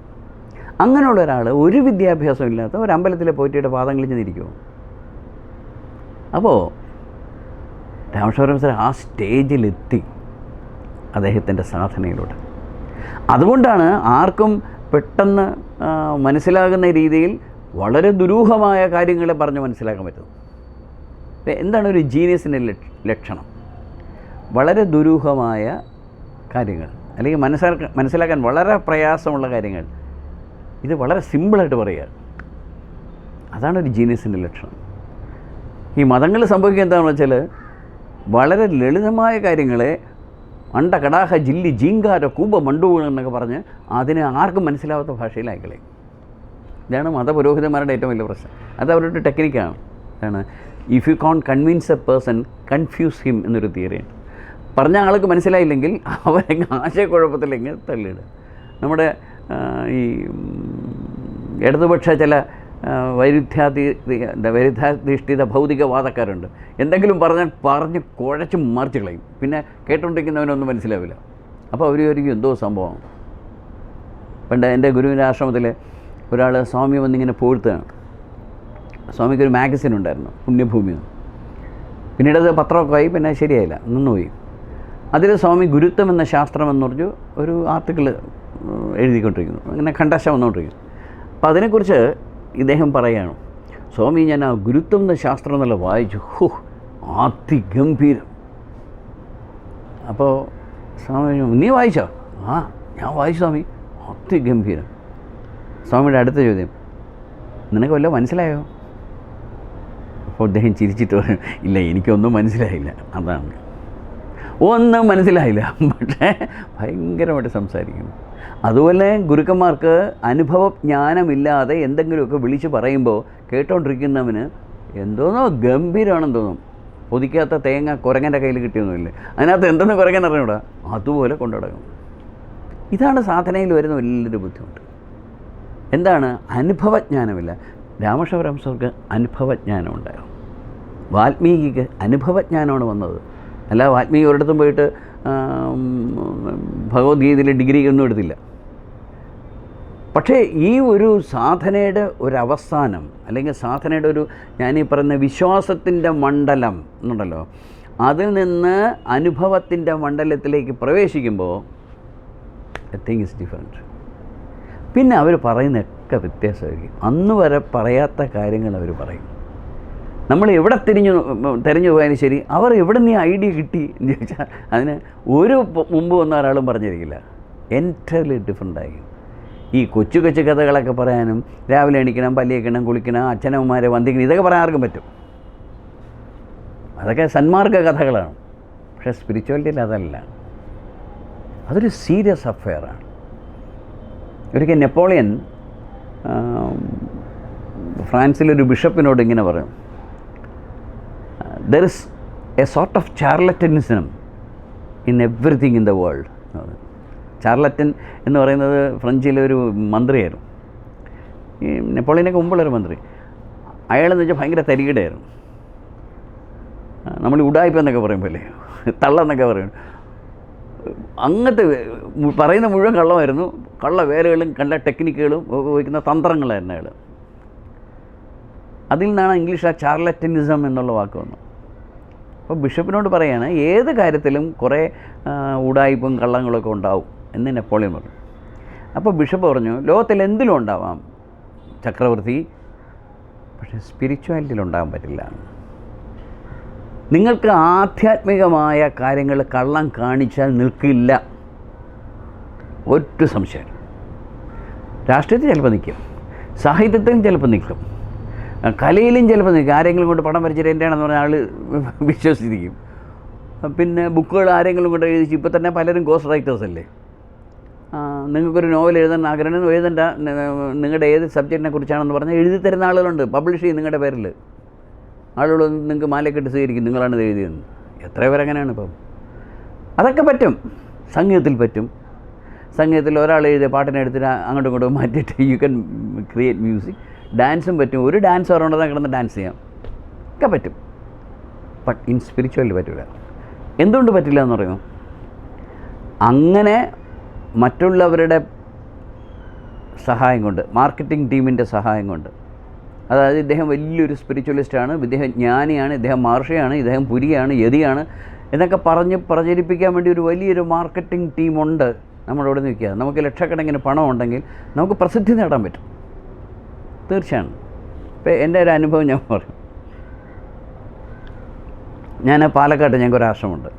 അങ്ങനെയുള്ള ഒരാൾ, ഒരു വിദ്യാഭ്യാസം ഇല്ലാത്ത ഒരു അമ്പലത്തിലെ പോറ്റിയുടെ പാദങ്ങളിൽ ചെന്നിരിക്കുമോ? അപ്പോൾ രാമേശ്വരം സാർ ആ സ്റ്റേജിലെത്തി അദ്ദേഹത്തിൻ്റെ സാധനയിലൂടെ. അതുകൊണ്ടാണ് ആർക്കും പെട്ടെന്ന് മനസ്സിലാകുന്ന രീതിയിൽ വളരെ ദുരൂഹമായ കാര്യങ്ങളെ പറഞ്ഞ് മനസ്സിലാക്കാൻ പറ്റുന്നത്. എന്താണ് ഒരു ജീനിയസിൻ്റെ ലക്ഷണം? വളരെ ദുരൂഹമായ കാര്യങ്ങൾ, അല്ലെങ്കിൽ മനസ്സിലാക്കാൻ വളരെ പ്രയാസമുള്ള കാര്യങ്ങൾ ഇത് വളരെ സിമ്പിളായിട്ട് പറയുക. അതാണ് ഒരു ജീനിയസിൻ്റെ ലക്ഷണം. ഈ മതങ്ങൾ സംഭവിക്കുക എന്താണെന്ന് വെച്ചാൽ വളരെ ലളിതമായ കാര്യങ്ങളെ അണ്ട കടാഹ ജില്ലി ജീങ്കാര കൂപ മണ്ടൂകൾ എന്നൊക്കെ പറഞ്ഞ് അതിനെ ആർക്കും മനസ്സിലാവാത്ത ഭാഷയിലായിക്കളെ. ഇതാണ് മതപുരോഹിതന്മാരുടെ ഏറ്റവും വലിയ പ്രശ്നം. അത് അവരുടെ ടെക്നിക്കാണ്. ആണ് if you can't convince a person confuse him എന്നൊരു തിയറിയുണ്ട്. പറഞ്ഞ ആൾക്ക് മനസ്സിലായില്ലെങ്കിൽ അവരെ ആശയക്കുഴപ്പത്തിലേക്ക് തള്ളിയിടുക. നമ്മുടെ ഈ ഇടതുപക്ഷ ചില വൈരുദ്ധ്യാധിഷ്ഠിത ഭൗതികവാദക്കാരുണ്ട്. എന്തെങ്കിലും പറഞ്ഞ് കുഴച്ച് മറിച്ച് കളയും. പിന്നെ കേട്ടുകൊണ്ടിരിക്കുന്നവനൊന്നും മനസ്സിലാവില്ല. അപ്പോൾ അവർ വിചാരിക്കും എന്തോ സംഭവം. പണ്ട് എൻ്റെ ഗുരുവിൻ്റെ ആശ്രമത്തിൽ ഒരാൾ സ്വാമി വന്നിങ്ങനെ പോഴ്ത്തുകയാണ്. സ്വാമിക്കൊരു മാഗസിൻ ഉണ്ടായിരുന്നു, പുണ്യഭൂമി. പിന്നീട് അത് പത്രമൊക്കെ ആയി, പിന്നെ ശരിയായില്ല, നിന്നുപോയി. അതിൽ സ്വാമി ഗുരുത്വം എന്ന ശാസ്ത്രം എന്ന് പറഞ്ഞു ഒരു ആർട്ടിക്കിൾ എഴുതിക്കൊണ്ടിരിക്കുന്നു. അങ്ങനെ ഖണ്ഡാശ വന്നുകൊണ്ടിരിക്കുന്നു. അപ്പോൾ അതിനെക്കുറിച്ച് ഇദ്ദേഹം പറയുകയാണ്, സ്വാമി ഞാൻ ആ ഗുരുത്വം എന്ന ശാസ്ത്രം എന്നുള്ള വായിച്ചു, അതിഗംഭീരം. അപ്പോൾ സ്വാമി നീ വായിച്ചോ? ആ ഞാൻ വായിച്ചു സ്വാമി, അതിഗംഭീരം. സ്വാമിയുടെ അടുത്ത ചോദ്യം, നിനക്ക് വല്ലതും മനസ്സിലായോ? അപ്പോൾ അദ്ദേഹം ചിരിച്ചിട്ട് പറയും, ഇല്ല എനിക്കൊന്നും മനസ്സിലായില്ല. അതാണ്, ഒന്നും മനസ്സിലായില്ല, പക്ഷേ ഭയങ്കരമായിട്ട് സംസാരിക്കുന്നു. അതുപോലെ ഗുരുക്കന്മാർക്ക് അനുഭവജ്ഞാനമില്ലാതെ എന്തെങ്കിലുമൊക്കെ വിളിച്ച് പറയുമ്പോൾ കേട്ടോണ്ടിരിക്കുന്നവന് എന്തോന്നോ ഗംഭീരമാണെന്ന് തോന്നും. പൊതിക്കാത്ത തേങ്ങ കുരങ്ങൻ്റെ കയ്യിൽ കിട്ടിയൊന്നുമില്ല, അതിനകത്ത് എന്തെന്ന് കുരങ്ങൻ അറിഞ്ഞൂടാ, അതുപോലെ കൊണ്ടു നടക്കും. ഇതാണ് സാധനയിൽ വരുന്ന വലിയൊരു ബുദ്ധിമുട്ട്. എന്താണ്? അനുഭവജ്ഞാനമില്ല. രാമകൃഷ്ണ പരമഹംസർക്ക് അനുഭവജ്ഞാനം ഉണ്ടായിരുന്നു. വാൽമീകിക്ക് അനുഭവജ്ഞാനമാണ് വന്നത്. അല്ല വാൽമീകി ഒരിടത്തും പോയിട്ട് ഭഗവത്ഗീതയിൽ ഡിഗ്രി ഒന്നും എടുത്തില്ല. പക്ഷേ ഈ ഒരു സാധനയുടെ ഒരവസാനം, അല്ലെങ്കിൽ സാധനയുടെ ഒരു ഞാനീ പറയുന്ന വിശ്വാസത്തിൻ്റെ മണ്ഡലം എന്നുണ്ടല്ലോ, അതിൽ നിന്ന് അനുഭവത്തിൻ്റെ മണ്ഡലത്തിലേക്ക് പ്രവേശിക്കുമ്പോൾ തിങ് ഈസ് ഡിഫറെൻറ്റ്. പിന്നെ അവർ പറയുന്നതൊക്കെ വ്യത്യാസമായിരിക്കും. അന്ന് വരെ പറയാത്ത കാര്യങ്ങൾ അവർ പറയും. നമ്മൾ എവിടെ തിരഞ്ഞു പോയാലും ശരി, അവർ എവിടെ നിന്ന് ഐഡിയ കിട്ടി എന്ന് ചോദിച്ചാൽ അതിന് ഒരു മുമ്പ് വന്ന ഒരാളും പറഞ്ഞിരിക്കില്ല. എൻറ്റയർലി ഡിഫറെൻ്റായി. ഈ കൊച്ചു കൊച്ചു കഥകളൊക്കെ പറയാനും, രാവിലെ എണീക്കണം, പല്ല് തേക്കണം, കുളിക്കണം, അച്ഛനമ്മമാരെ വന്ദിക്കണം, ഇതൊക്കെ പറയാൻ ആർക്കും പറ്റും. അതൊക്കെ സന്മാർഗ കഥകളാണ്. പക്ഷേ സ്പിരിച്വാലിറ്റിയിൽ അതല്ല. അതൊരു സീരിയസ് അഫെയറാണ്. ഒരിക്കൽ നെപ്പോളിയൻ ഫ്രാൻസിലൊരു ബിഷപ്പിനോട് ഇങ്ങനെ പറയും, there is a sort of charlatanism in everything in the world. Charlatan എന്ന് പറയുന്നത് ഫ്രഞ്ചിലെ ഒരു മന്ത്രിയായിരുന്നു. ഈ നെപ്പോളിയനൊക്കെ മുമ്പുള്ളൊരു മന്ത്രി. അയാളെന്ന് വെച്ചാൽ ഭയങ്കര തരികിടയായിരുന്നു. നമ്മൾ ഉഡായിപ്പ് എന്നൊക്കെ പറയുമ്പോഴല്ലേ, തള്ളെന്നൊക്കെ പറയും. അങ്ങനത്തെ പറയുന്ന മുഴുവൻ കള്ളമായിരുന്നു. കള്ള വേലകളും കള്ള ടെക്നിക്കുകളും ഉപയോഗിക്കുന്ന തന്ത്രങ്ങളായിരുന്നു അയാൾ. അതിൽ നിന്നാണ് ഇംഗ്ലീഷിൽ ആ ചാർലറ്റനിസം എന്നുള്ള വാക്ക് വന്നത്. അപ്പോൾ ബിഷപ്പിനോട് പറയുകയാണ്, ഏത് കാര്യത്തിലും കുറേ ഉഡായിപ്പും കള്ളങ്ങളൊക്കെ ഉണ്ടാവും എന്ന് നെപ്പോളിയൻ പറഞ്ഞു. അപ്പോൾ ബിഷപ്പ് പറഞ്ഞു, ലോകത്തിൽ എന്തിലും ഉണ്ടാവാം ചക്രവർത്തി, പക്ഷേ സ്പിരിച്വാലിറ്റിയിൽ ഉണ്ടാകാൻ പറ്റില്ല. നിങ്ങൾക്ക് ആധ്യാത്മികമായ കാര്യങ്ങൾ കള്ളം കാണിച്ചാൽ നിൽക്കില്ല, ഒറ്റ സംശയം. രാഷ്ട്രീയത്തിൽ ചിലപ്പോൾ നിൽക്കും, സാഹിത്യത്തിലും ചിലപ്പോൾ നിൽക്കും, കലയിലും ചിലപ്പോൾ നിൽക്കും. ആരെങ്കിലും കൊണ്ട് പടം വരച്ചിട്ട് എൻ്റെയാണെന്ന് പറഞ്ഞാൽ ആൾ വിശ്വസിച്ചിരിക്കും. പിന്നെ ബുക്കുകൾ ആരെങ്കിലും കൊണ്ട് എഴുതിച്ച്, ഇപ്പോൾ തന്നെ പലരും ഗോസ്റ്റ് റൈറ്റേഴ്സ് അല്ലേ. നിങ്ങൾക്കൊരു നോവൽ എഴുതാൻ ആഗ്രഹം, എഴുതണ്ട, നിങ്ങളുടെ ഏത് സബ്ജക്റ്റിനെ കുറിച്ചാണെന്ന് പറഞ്ഞാൽ എഴുതി തരുന്ന ആളുകളുണ്ട്. പബ്ലിഷ് ചെയ്യും നിങ്ങളുടെ പേരിൽ. ആളുകൾ നിങ്ങൾക്ക് മാലക്കെട്ട് സ്വീകരിക്കും, നിങ്ങളാണ് ഇത് എഴുതിയെന്ന്. എത്ര പേരങ്ങനെയാണ് ഇപ്പം. അതൊക്കെ പറ്റും, സംഗീതത്തിൽ പറ്റും. സംഗീതത്തിൽ ഒരാൾ എഴുതിയ പാട്ടിനെ എടുത്തിട്ട് അങ്ങോട്ടും ഇങ്ങോട്ടും മാറ്റിയിട്ട് യു ക്യാൻ ക്രിയേറ്റ് മ്യൂസിക്. ഡാൻസും പറ്റും. ഒരു ഡാൻസ് പറഞ്ഞാൽ കിടന്ന് ഡാൻസ് ചെയ്യാം, ഒക്കെ പറ്റും. ബട്ട് ഇൻ സ്പിരിച്വാലിറ്റി പറ്റില്ല. എന്തുകൊണ്ട് പറ്റില്ല എന്ന് പറയുന്നു? അങ്ങനെ മറ്റുള്ളവരുടെ സഹായം കൊണ്ട്, മാർക്കറ്റിംഗ് ടീമിൻ്റെ സഹായം കൊണ്ട് അതായത് ഇദ്ദേഹം വലിയൊരു സ്പിരിച്വലിസ്റ്റാണ്, ഇദ്ദേഹം ജ്ഞാനിയാണ്, ഇദ്ദേഹം മഹർഷിയാണ്, ഇദ്ദേഹം പുരിയാണ്, യതിയാണ് എന്നൊക്കെ പറഞ്ഞ് പ്രചരിപ്പിക്കാൻ വേണ്ടി ഒരു വലിയൊരു മാർക്കറ്റിംഗ് ടീമുണ്ട് നമ്മുടെ ഇവിടെ നിൽക്കുക. നമുക്ക് ലക്ഷക്കണക്കിന് പണം ഉണ്ടെങ്കിൽ നമുക്ക് പ്രസിദ്ധി നേടാൻ പറ്റും, തീർച്ചയാണ്. ഇപ്പം എൻ്റെ ഒരു അനുഭവം ഞാൻ പറയും. ഞാൻ പാലക്കാട്ട് ഞങ്ങൾക്കൊരു ആശ്രമമുണ്ട്.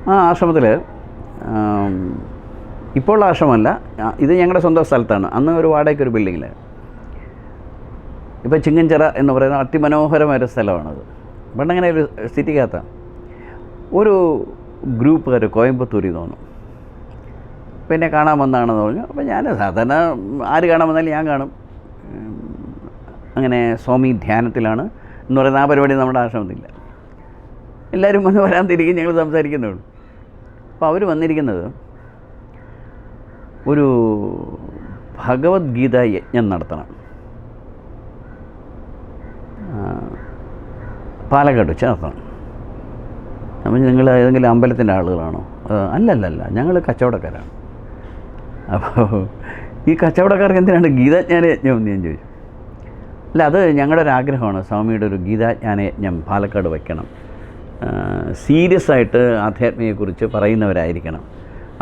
ആ ആശ്രമത്തിൽ ഇപ്പോൾ ആശ്രമമല്ല, ഇത് ഞങ്ങളുടെ സ്വന്തം സ്ഥലത്താണ്. അന്ന് ഒരു വാടകയ്ക്കൊരു ബിൽഡിങ്ങിൽ. ഇപ്പോൾ ചിങ്ങഞ്ചിറ എന്ന് പറയുന്ന അതിമനോഹരമായൊരു സ്ഥലമാണത്. പണ്ടങ്ങനെ ഒരു സിറ്റിക്കകത്താണ്. ഒരു ഗ്രൂപ്പുകാർ കോയമ്പത്തൂരിൽ നിന്ന് വന്നു. പിന്നെ കാണാൻ വന്നതാണെന്ന് പറഞ്ഞു. അപ്പോൾ ഞാൻ സാധാരണ ആര് കാണാൻ വന്നാലും ഞാൻ കാണും. അങ്ങനെ സ്വാമി ധ്യാനത്തിലാണ് എന്ന് പറയുന്ന ആ പരിപാടി നമ്മുടെ ആശ്രമത്തില്ല. എല്ലാവരും വന്ന് വരാൻ തിരികെ ഞങ്ങൾ സംസാരിക്കുന്നുള്ളൂ. അപ്പോൾ അവർ വന്നിരിക്കുന്നത് ഒരു ഭഗവത്ഗീത യജ്ഞം നടത്തണം പാലക്കാട് വെച്ച് നടത്തണം. അപ്പം നിങ്ങൾ ഏതെങ്കിലും അമ്പലത്തിൻ്റെ ആളുകളാണോ? അല്ലല്ല, ഞങ്ങൾ കച്ചവടക്കാരാണ്. അപ്പോൾ ഈ കച്ചവടക്കാർക്ക് എന്തിനാണ് ഗീതാജ്ഞാന യജ്ഞം എന്ന് ഞാൻ ചോദിച്ചു. അല്ല, അത് ഞങ്ങളുടെ ഒരു ആഗ്രഹമാണ്, സ്വാമിയുടെ ഒരു ഗീതാജ്ഞാന യജ്ഞം പാലക്കാട് വയ്ക്കണം. സീരിയസ് ആയിട്ട് ആധ്യാത്മികയെക്കുറിച്ച് പറയുന്നവരായിരിക്കണം.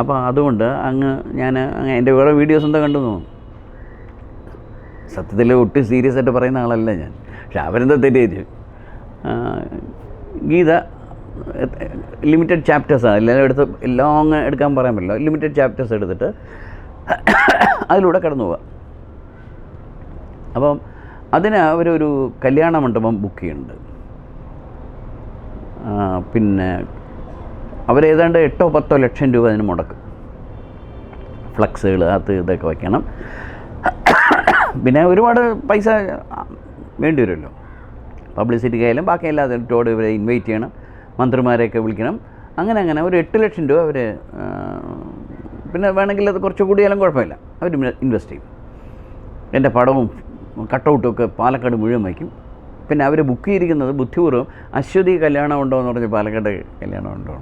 അപ്പോൾ അതുകൊണ്ട് ഞാൻ എൻ്റെ വേറെ വീഡിയോസ് എന്താ കണ്ടു തോന്നും. സത്യത്തിൽ ഒട്ടും സീരിയസ് ആയിട്ട് പറയുന്ന ആളല്ല ഞാൻ. പക്ഷെ അവരെന്താ തെറ്റ്, ഗീത ലിമിറ്റഡ് ചാപ്റ്റേഴ്സാണ്. എല്ലാം എടുത്ത് ലോങ് എടുക്കാൻ പറയാൻ പറ്റില്ല. ലിമിറ്റഡ് ചാപ്റ്റേഴ്സ് എടുത്തിട്ട് അതിലൂടെ കടന്നു പോവുക. അപ്പം അതിന് അവരൊരു കല്യാണ മണ്ഡപം ബുക്ക് ചെയ്യുന്നുണ്ട്. പിന്നെ അവരേതാണ്ട് 8-10 ലക്ഷം രൂപ അതിന് മുടക്കും. ഫ്ലക്സുകൾ അത് ഇതൊക്കെ വയ്ക്കണം. പിന്നെ ഒരുപാട് പൈസ വേണ്ടി വരുമല്ലോ, പബ്ലിസിറ്റിക്കായാലും ബാക്കി എല്ലാതും. ടോട് ഇവരെ ഇൻവൈറ്റ് ചെയ്യണം, മന്ത്രിമാരെയൊക്കെ വിളിക്കണം. അങ്ങനെ ഒരു 8 ലക്ഷം രൂപ അവർ, പിന്നെ വേണമെങ്കിൽ അത് കുറച്ച് കൂടിയാലും കുഴപ്പമില്ല, അവർ ഇൻവെസ്റ്റ് ചെയ്യും. എൻ്റെ പടവും കട്ടൗട്ടും ഒക്കെ പാലക്കാട് മുഴുവൻ വയ്ക്കും. പിന്നെ അവർ ബുക്ക് ചെയ്തിരിക്കുന്നത് ബുദ്ധിപൂർവ്വം അശ്വതി കല്യാണം ഉണ്ടോ എന്ന് പറഞ്ഞ് പാലക്കാട് കല്യാണം ഉണ്ടോ.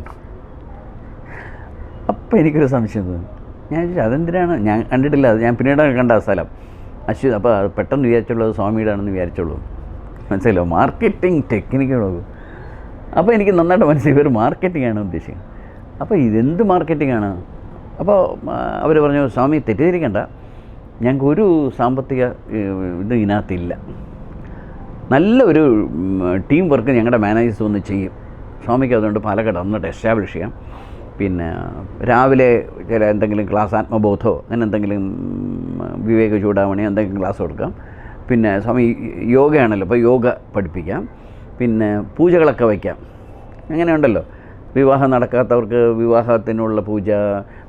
അപ്പോൾ എനിക്കൊരു സംശയം തോന്നി. ഞാൻ ചോദിച്ചു അതെന്തിനാണ്, ഞാൻ കണ്ടിട്ടില്ല, അത് ഞാൻ പിന്നീടാണ് കണ്ട ആ സ്ഥലം അശ്വതി. അപ്പോൾ അത് പെട്ടെന്ന് വിചാരിച്ചുള്ളത് സ്വാമിയുടെ ആണെന്ന് വിചാരിച്ചുള്ളൂ. മനസ്സിലോ, മാർക്കറ്റിംഗ് ടെക്നിക്കുകളോ. അപ്പോൾ എനിക്ക് നന്നായിട്ട് മനസ്സിലായി ഇവർ മാർക്കറ്റിംഗ് ആണ് ഉദ്ദേശിക്കുന്നത്. അപ്പോൾ ഇതെന്ത് മാർക്കറ്റിംഗാണ്? അപ്പോൾ അവർ പറഞ്ഞു, സ്വാമി തെറ്റിദ്ധരിക്കണ്ട, ഞങ്ങൾക്കൊരു സാമ്പത്തിക ഇത് ഇതിനകത്തില്ല. നല്ല ഒരു ടീം വർക്ക് ഞങ്ങളുടെ മാനേജേഴ്സ് വന്ന് ചെയ്യും. സ്വാമിക്ക് അതുകൊണ്ട് പാലക്കാട് വന്നിട്ട് എസ്റ്റാബ്ലിഷ് ചെയ്യാം. പിന്നെ രാവിലെ ചില എന്തെങ്കിലും ക്ലാസ്, ആത്മബോധമോ അങ്ങനെ എന്തെങ്കിലും, വിവേക ചൂടാമണി എന്തെങ്കിലും ക്ലാസ് കൊടുക്കാം. പിന്നെ സ്വാമി യോഗയാണല്ലോ, അപ്പോൾ യോഗ പഠിപ്പിക്കാം. പിന്നെ പൂജകളൊക്കെ വയ്ക്കാം. അങ്ങനെയുണ്ടല്ലോ, വിവാഹം നടക്കാത്തവർക്ക് വിവാഹത്തിനുള്ള പൂജ,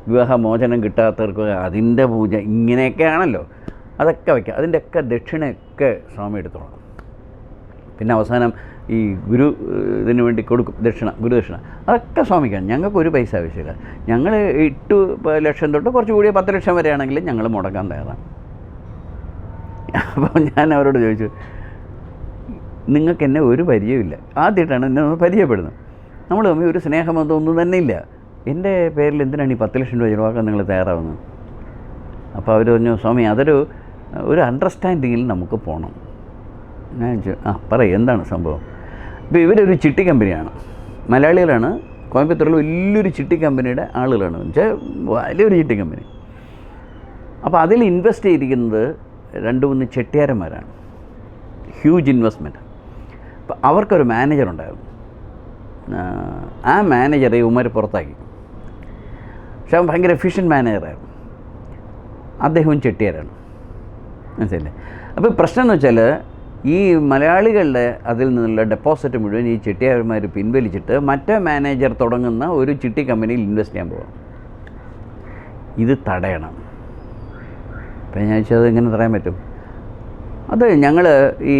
വിവാഹമോചനം കിട്ടാത്തവർക്ക് അതിൻ്റെ പൂജ, ഇങ്ങനെയൊക്കെ ആണല്ലോ, അതൊക്കെ വയ്ക്കാം. അതിൻ്റെയൊക്കെ ദക്ഷിണയൊക്കെ സ്വാമി എടുത്തോളാം. പിന്നെ അവസാനം ഈ ഗുരു ഇതിനു വേണ്ടി കൊടുക്കും ദക്ഷിണ, ഗുരുദക്ഷിണ, അതൊക്കെ സ്വാമിക്കാണ്. ഞങ്ങൾക്കൊരു പൈസ ആവശ്യമില്ല. ഞങ്ങൾ 8 ലക്ഷം തൊട്ട് കുറച്ച് കൂടിയ 10 ലക്ഷം വരെയാണെങ്കിലും ഞങ്ങൾ മുടക്കാൻ തയ്യാറാണ്. അപ്പോൾ ഞാൻ അവരോട് ചോദിച്ചു, നിങ്ങൾക്ക് എന്നെ ഒരു പരിചയമില്ല, ആദ്യമായിട്ടാണ് എന്നെ ഒന്ന് പരിചയപ്പെടുന്നത്, നമ്മൾ തമ്മിൽ ഒരു സ്നേഹബന്ധം ഒന്നും തന്നെ ഇല്ല, എൻ്റെ പേരിൽ എന്തിനാണ് ഈ 10 ലക്ഷം രൂപ ചിലവാക്കാൻ നിങ്ങൾ തയ്യാറാവുന്നത്? അപ്പോൾ അവർ പറഞ്ഞു, സ്വാമി ഒരു അണ്ടർസ്റ്റാൻഡിങ്ങിൽ നമുക്ക് പോകണം. ഞാൻ പറയും എന്താണ് സംഭവം? ഇപ്പോൾ ഇവരൊരു ചിട്ടി കമ്പനിയാണ്, മലയാളികളാണ്, കോയമ്പത്തൂരിൽ വലിയൊരു ചിട്ടി കമ്പനിയുടെ ആളുകളാണ്, വെച്ചാൽ വലിയൊരു ചിട്ടി കമ്പനി. അപ്പോൾ അതിൽ ഇൻവെസ്റ്റ് ചെയ്തിരിക്കുന്നത് 2-3 ചെട്ടിയാരന്മാരാണ്, ഹ്യൂജ് ഇൻവെസ്റ്റ്മെൻറ്റ്. അപ്പോൾ അവർക്കൊരു മാനേജറുണ്ടായിരുന്നു. ആ മാനേജറെ ഉമ്മർ പുറത്താക്കി. പക്ഷെ അവൻ ഭയങ്കര എഫിഷ്യൻറ്റ് മാനേജറായിരുന്നു. അദ്ദേഹവും ചെട്ടിയാരാണ്, മനസ്സിലല്ലേ? അപ്പോൾ പ്രശ്നം എന്ന് വെച്ചാൽ ഈ മലയാളികളുടെ അതിൽ നിന്നുള്ള ഡെപ്പോസിറ്റ് മുഴുവൻ ഈ ചെട്ടിയാരന്മാർ പിൻവലിച്ചിട്ട് മറ്റേ മാനേജർ തുടങ്ങുന്ന ഒരു ചിട്ടി കമ്പനിയിൽ ഇൻവെസ്റ്റ് ചെയ്യാൻ പോകാം. ഇത് തടയണം. അപ്പോൾ ഞാൻ ചോദിച്ചത് എങ്ങനെ തടയാൻ പറ്റും? അത് ഞങ്ങൾ ഈ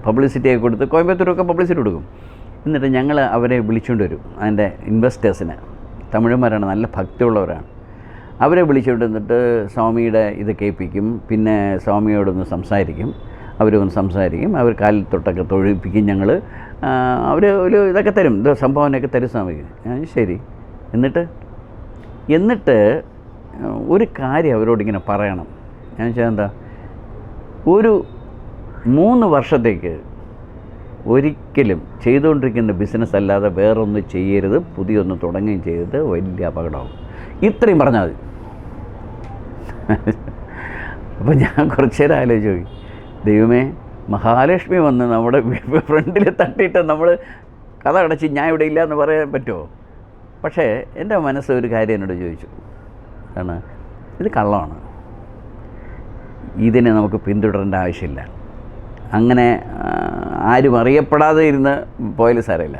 പബ്ലിസിറ്റിയൊക്കെ കൊടുത്ത്, കോയമ്പത്തൂരൊക്കെ പബ്ലിസിറ്റി കൊടുക്കും, എന്നിട്ട് ഞങ്ങൾ അവരെ വിളിച്ചുകൊണ്ട് വരും, അതിൻ്റെ ഇൻവെസ്റ്റേഴ്സിനെ. തമിഴന്മാരാണ്, നല്ല ഭക്തിയുള്ളവരാണ്. അവരെ വിളിച്ചുകൊണ്ട് വന്നിട്ട് സ്വാമിയുടെ ഇത് കേൾപ്പിക്കും. പിന്നെ സ്വാമിയോടൊന്ന് സംസാരിക്കും, അവരൊന്ന് സംസാരിക്കും, അവർ കാലിൽ തൊട്ടൊക്കെ തൊഴിപ്പിക്കും. ഞങ്ങൾ അവർ ഒരു ഇതൊക്കെ തരും, സംഭാവനയൊക്കെ തരും സ്വാമിക്ക്. ഞാൻ ശരി. എന്നിട്ട് ഒരു കാര്യം അവരോടിങ്ങനെ പറയണം. ഞാൻ വെച്ചാൽ എന്താ, ഒരു 3 വർഷത്തേക്ക് ഒരിക്കലും ചെയ്തുകൊണ്ടിരിക്കുന്ന ബിസിനസ് അല്ലാതെ വേറൊന്നും ചെയ്യരുത്, പുതിയൊന്ന് തുടങ്ങുകയും ചെയ്തത് വലിയ അപകടമാകും. ഇത്രയും പറഞ്ഞാൽ മതി. അപ്പോൾ ഞാൻ കുറച്ച് നേരം ആലോചിച്ച് നോക്കി, ദൈവമേ, മഹാലക്ഷ്മി വന്ന് നമ്മുടെ ഫ്രണ്ടിൽ തട്ടിയിട്ട് നമ്മൾ കഥ അടച്ച് ഞാൻ ഇവിടെ ഇല്ല എന്ന് പറയാൻ പറ്റുമോ? പക്ഷേ എൻ്റെ മനസ്സ് ഒരു കാര്യം എന്നോട് ചോദിച്ചു, ആണ് ഇത് കള്ളമാണ്, ഇതിനെ നമുക്ക് പിന്തുടരേണ്ട ആവശ്യമില്ല, അങ്ങനെ ആരും അറിയപ്പെടാതെ ഇരുന്ന് പോയാലും സാരമില്ല.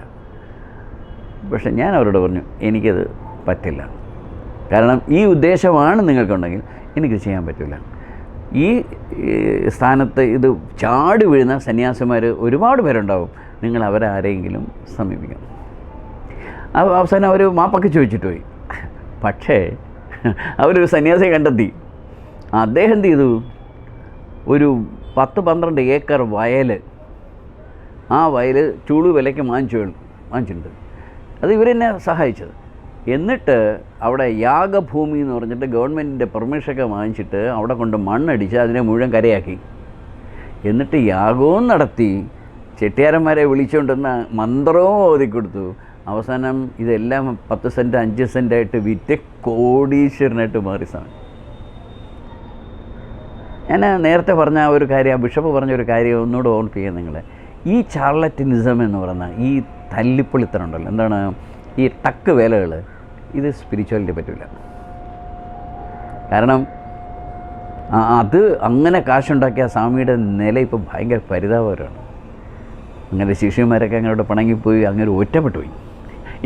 പക്ഷെ ഞാൻ അവരോട് പറഞ്ഞു, എനിക്കത് പറ്റില്ല, കാരണം ഈ ഉദ്ദേശമാണ് നിങ്ങൾക്കുണ്ടെങ്കിൽ എനിക്കത് ചെയ്യാൻ പറ്റില്ല. ഈ സ്ഥാനത്ത് ഇത് ചാടി വീഴുന്ന സന്യാസിമാർ ഒരുപാട് പേരുണ്ടാവും, നിങ്ങൾ അവരാരെങ്കിലും സമീപിക്കണം. അവസാനം അവർ മാപ്പൊക്കെ ചോദിച്ചിട്ട് പോയി. പക്ഷേ അവരൊരു സന്യാസിയെ കണ്ടെത്തി. അദ്ദേഹം എന്ത് ചെയ്തു, ഒരു 10-12 ഏക്കർ വയൽ, ആ വയൽ ചൂട് വിലയ്ക്ക് വാങ്ങിച്ചിട്ടുണ്ട്. അത് ഇവരെന്നെ സഹായിച്ചത്. എന്നിട്ട് അവിടെ യാഗഭൂമി എന്ന് പറഞ്ഞിട്ട് ഗവൺമെൻറ്റിൻ്റെ പെർമിഷനൊക്കെ വാങ്ങിച്ചിട്ട് അവിടെ കൊണ്ട് മണ്ണടിച്ച് അതിനെ മുഴുവൻ കരയാക്കി. എന്നിട്ട് യാഗവും നടത്തി, ചെട്ടിയാരന്മാരെ വിളിച്ചുകൊണ്ടുവന്ന മന്ത്രവും ഓതിക്കൊടുത്തു. അവസാനം ഇതെല്ലാം 10 സെൻറ്റ് 5 സെൻറ്റായിട്ട് വിറ്റ് കോടീശ്വരനായിട്ട് മാറി സാധനം. ഞാൻ നേരത്തെ പറഞ്ഞ ഒരു കാര്യം, ആ ബിഷപ്പ് പറഞ്ഞൊരു കാര്യം ഒന്നുകൂടെ ഓർമ്മിപ്പിക്കുക നിങ്ങളെ. ഈ ചാർലറ്റിനിസം എന്ന് പറയുന്ന ഈ തല്ലിപ്പൊളിത്തരം ഉണ്ടല്ലോ, എന്താണ് ഈ ടക്ക് വേലകൾ, ഇത് സ്പിരിച്വാലിറ്റി പറ്റില്ല. കാരണം അത് അങ്ങനെ കാശുണ്ടാക്കിയ സ്വാമിയുടെ നില ഇപ്പോൾ ഭയങ്കര പരിതാപകരമാണ്. അങ്ങനെ ശിഷ്യന്മാരൊക്കെ അങ്ങോട്ട് പിണങ്ങിപ്പോയി, അങ്ങനെ ഒറ്റപ്പെട്ടു പോയി.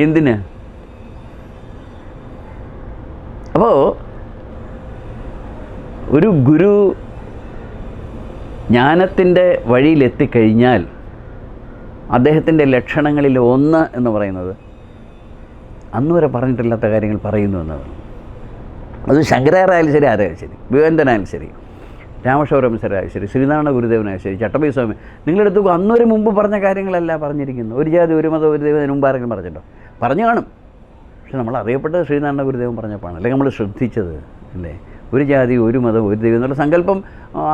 എന്തിന്? അപ്പോൾ ഒരു ഗുരു ജ്ഞാനത്തിൻ്റെ വഴിയിലെത്തിക്കഴിഞ്ഞാൽ അദ്ദേഹത്തിൻ്റെ ലക്ഷണങ്ങളിൽ ഒന്ന് എന്ന് പറയുന്നത് അന്നുവരെ പറഞ്ഞിട്ടില്ലാത്ത കാര്യങ്ങൾ പറയുന്നു എന്നതാണ്. അത് ശങ്കരാചാര്യായാലും ശരി, ആരായാലും ശരി, വിവേകനായാലും ശരി, രാമശോരമസരായാലും ശരി, ശ്രീനാരായണ ഗുരുദേവനായാലും ശരി, ചട്ടമ്പി സ്വാമി, നിങ്ങളെടുത്ത് അന്നൊരു മുമ്പ് പറഞ്ഞ കാര്യങ്ങളല്ല പറഞ്ഞിരിക്കുന്നു. ഒരു ജാതി ഒരു മതം ഒരു ദൈവം അതിന് മുമ്പ് ആരെങ്കിലും പറഞ്ഞിട്ടോ? പറഞ്ഞു കാണും. പക്ഷെ നമ്മൾ അറിയപ്പെട്ടത് ശ്രീനാരായണ ഗുരുദേവൻ പറഞ്ഞപ്പോഴാണ്, അല്ലെങ്കിൽ നമ്മൾ ശ്രദ്ധിച്ചത് അല്ലേ? ഒരു ജാതി ഒരു മതം ഒരു ദൈവം എന്നുള്ള സങ്കല്പം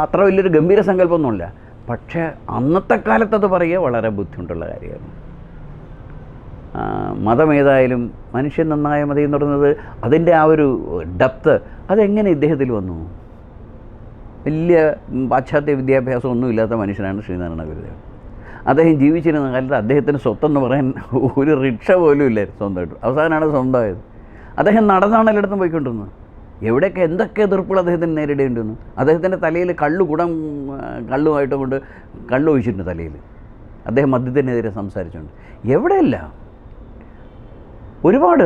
അത്ര വലിയൊരു ഗംഭീര സങ്കല്പമൊന്നുമില്ല. പക്ഷേ അന്നത്തെ കാലത്തത് പറയുക വളരെ ബുദ്ധിമുട്ടുള്ള കാര്യമാണ്. മതമേതായാലും മനുഷ്യൻ നന്നായ മതി എന്ന് പറയുന്നത്, അതിൻ്റെ ആ ഒരു ഡെപ്ത് അതെങ്ങനെ ഇദ്ദേഹത്തിൽ വന്നു? വലിയ പാശ്ചാത്യ വിദ്യാഭ്യാസം ഒന്നുമില്ലാത്ത മനുഷ്യനാണ് ശ്രീനാരായണ ഗുരുദേവൻ. അദ്ദേഹം ജീവിച്ചിരുന്ന കാലത്ത് അദ്ദേഹത്തിന് സ്വത്തെന്ന് പറയാൻ ഒരു റിക്ഷ പോലും ഇല്ലായിരുന്നു സ്വന്തമായിട്ട്. അവസാനമാണ് സ്വന്തമായത്. അദ്ദേഹം നടന്നാണ് എല്ലായിടത്തും പോയിക്കൊണ്ടിരുന്നത്. എവിടെയൊക്കെ എന്തൊക്കെ എതിർപ്പുകൾ അദ്ദേഹത്തിന് നേരിടേണ്ടിവന്നു. അദ്ദേഹത്തിൻ്റെ തലയിൽ കള്ളുമായിട്ട് കൊണ്ട് കള്ളു ഒഴിച്ചിട്ടുണ്ട് തലയിൽ. അദ്ദേഹം മദ്യത്തിനെതിരെ സംസാരിച്ചുകൊണ്ട് എവിടെയല്ല ഒരുപാട്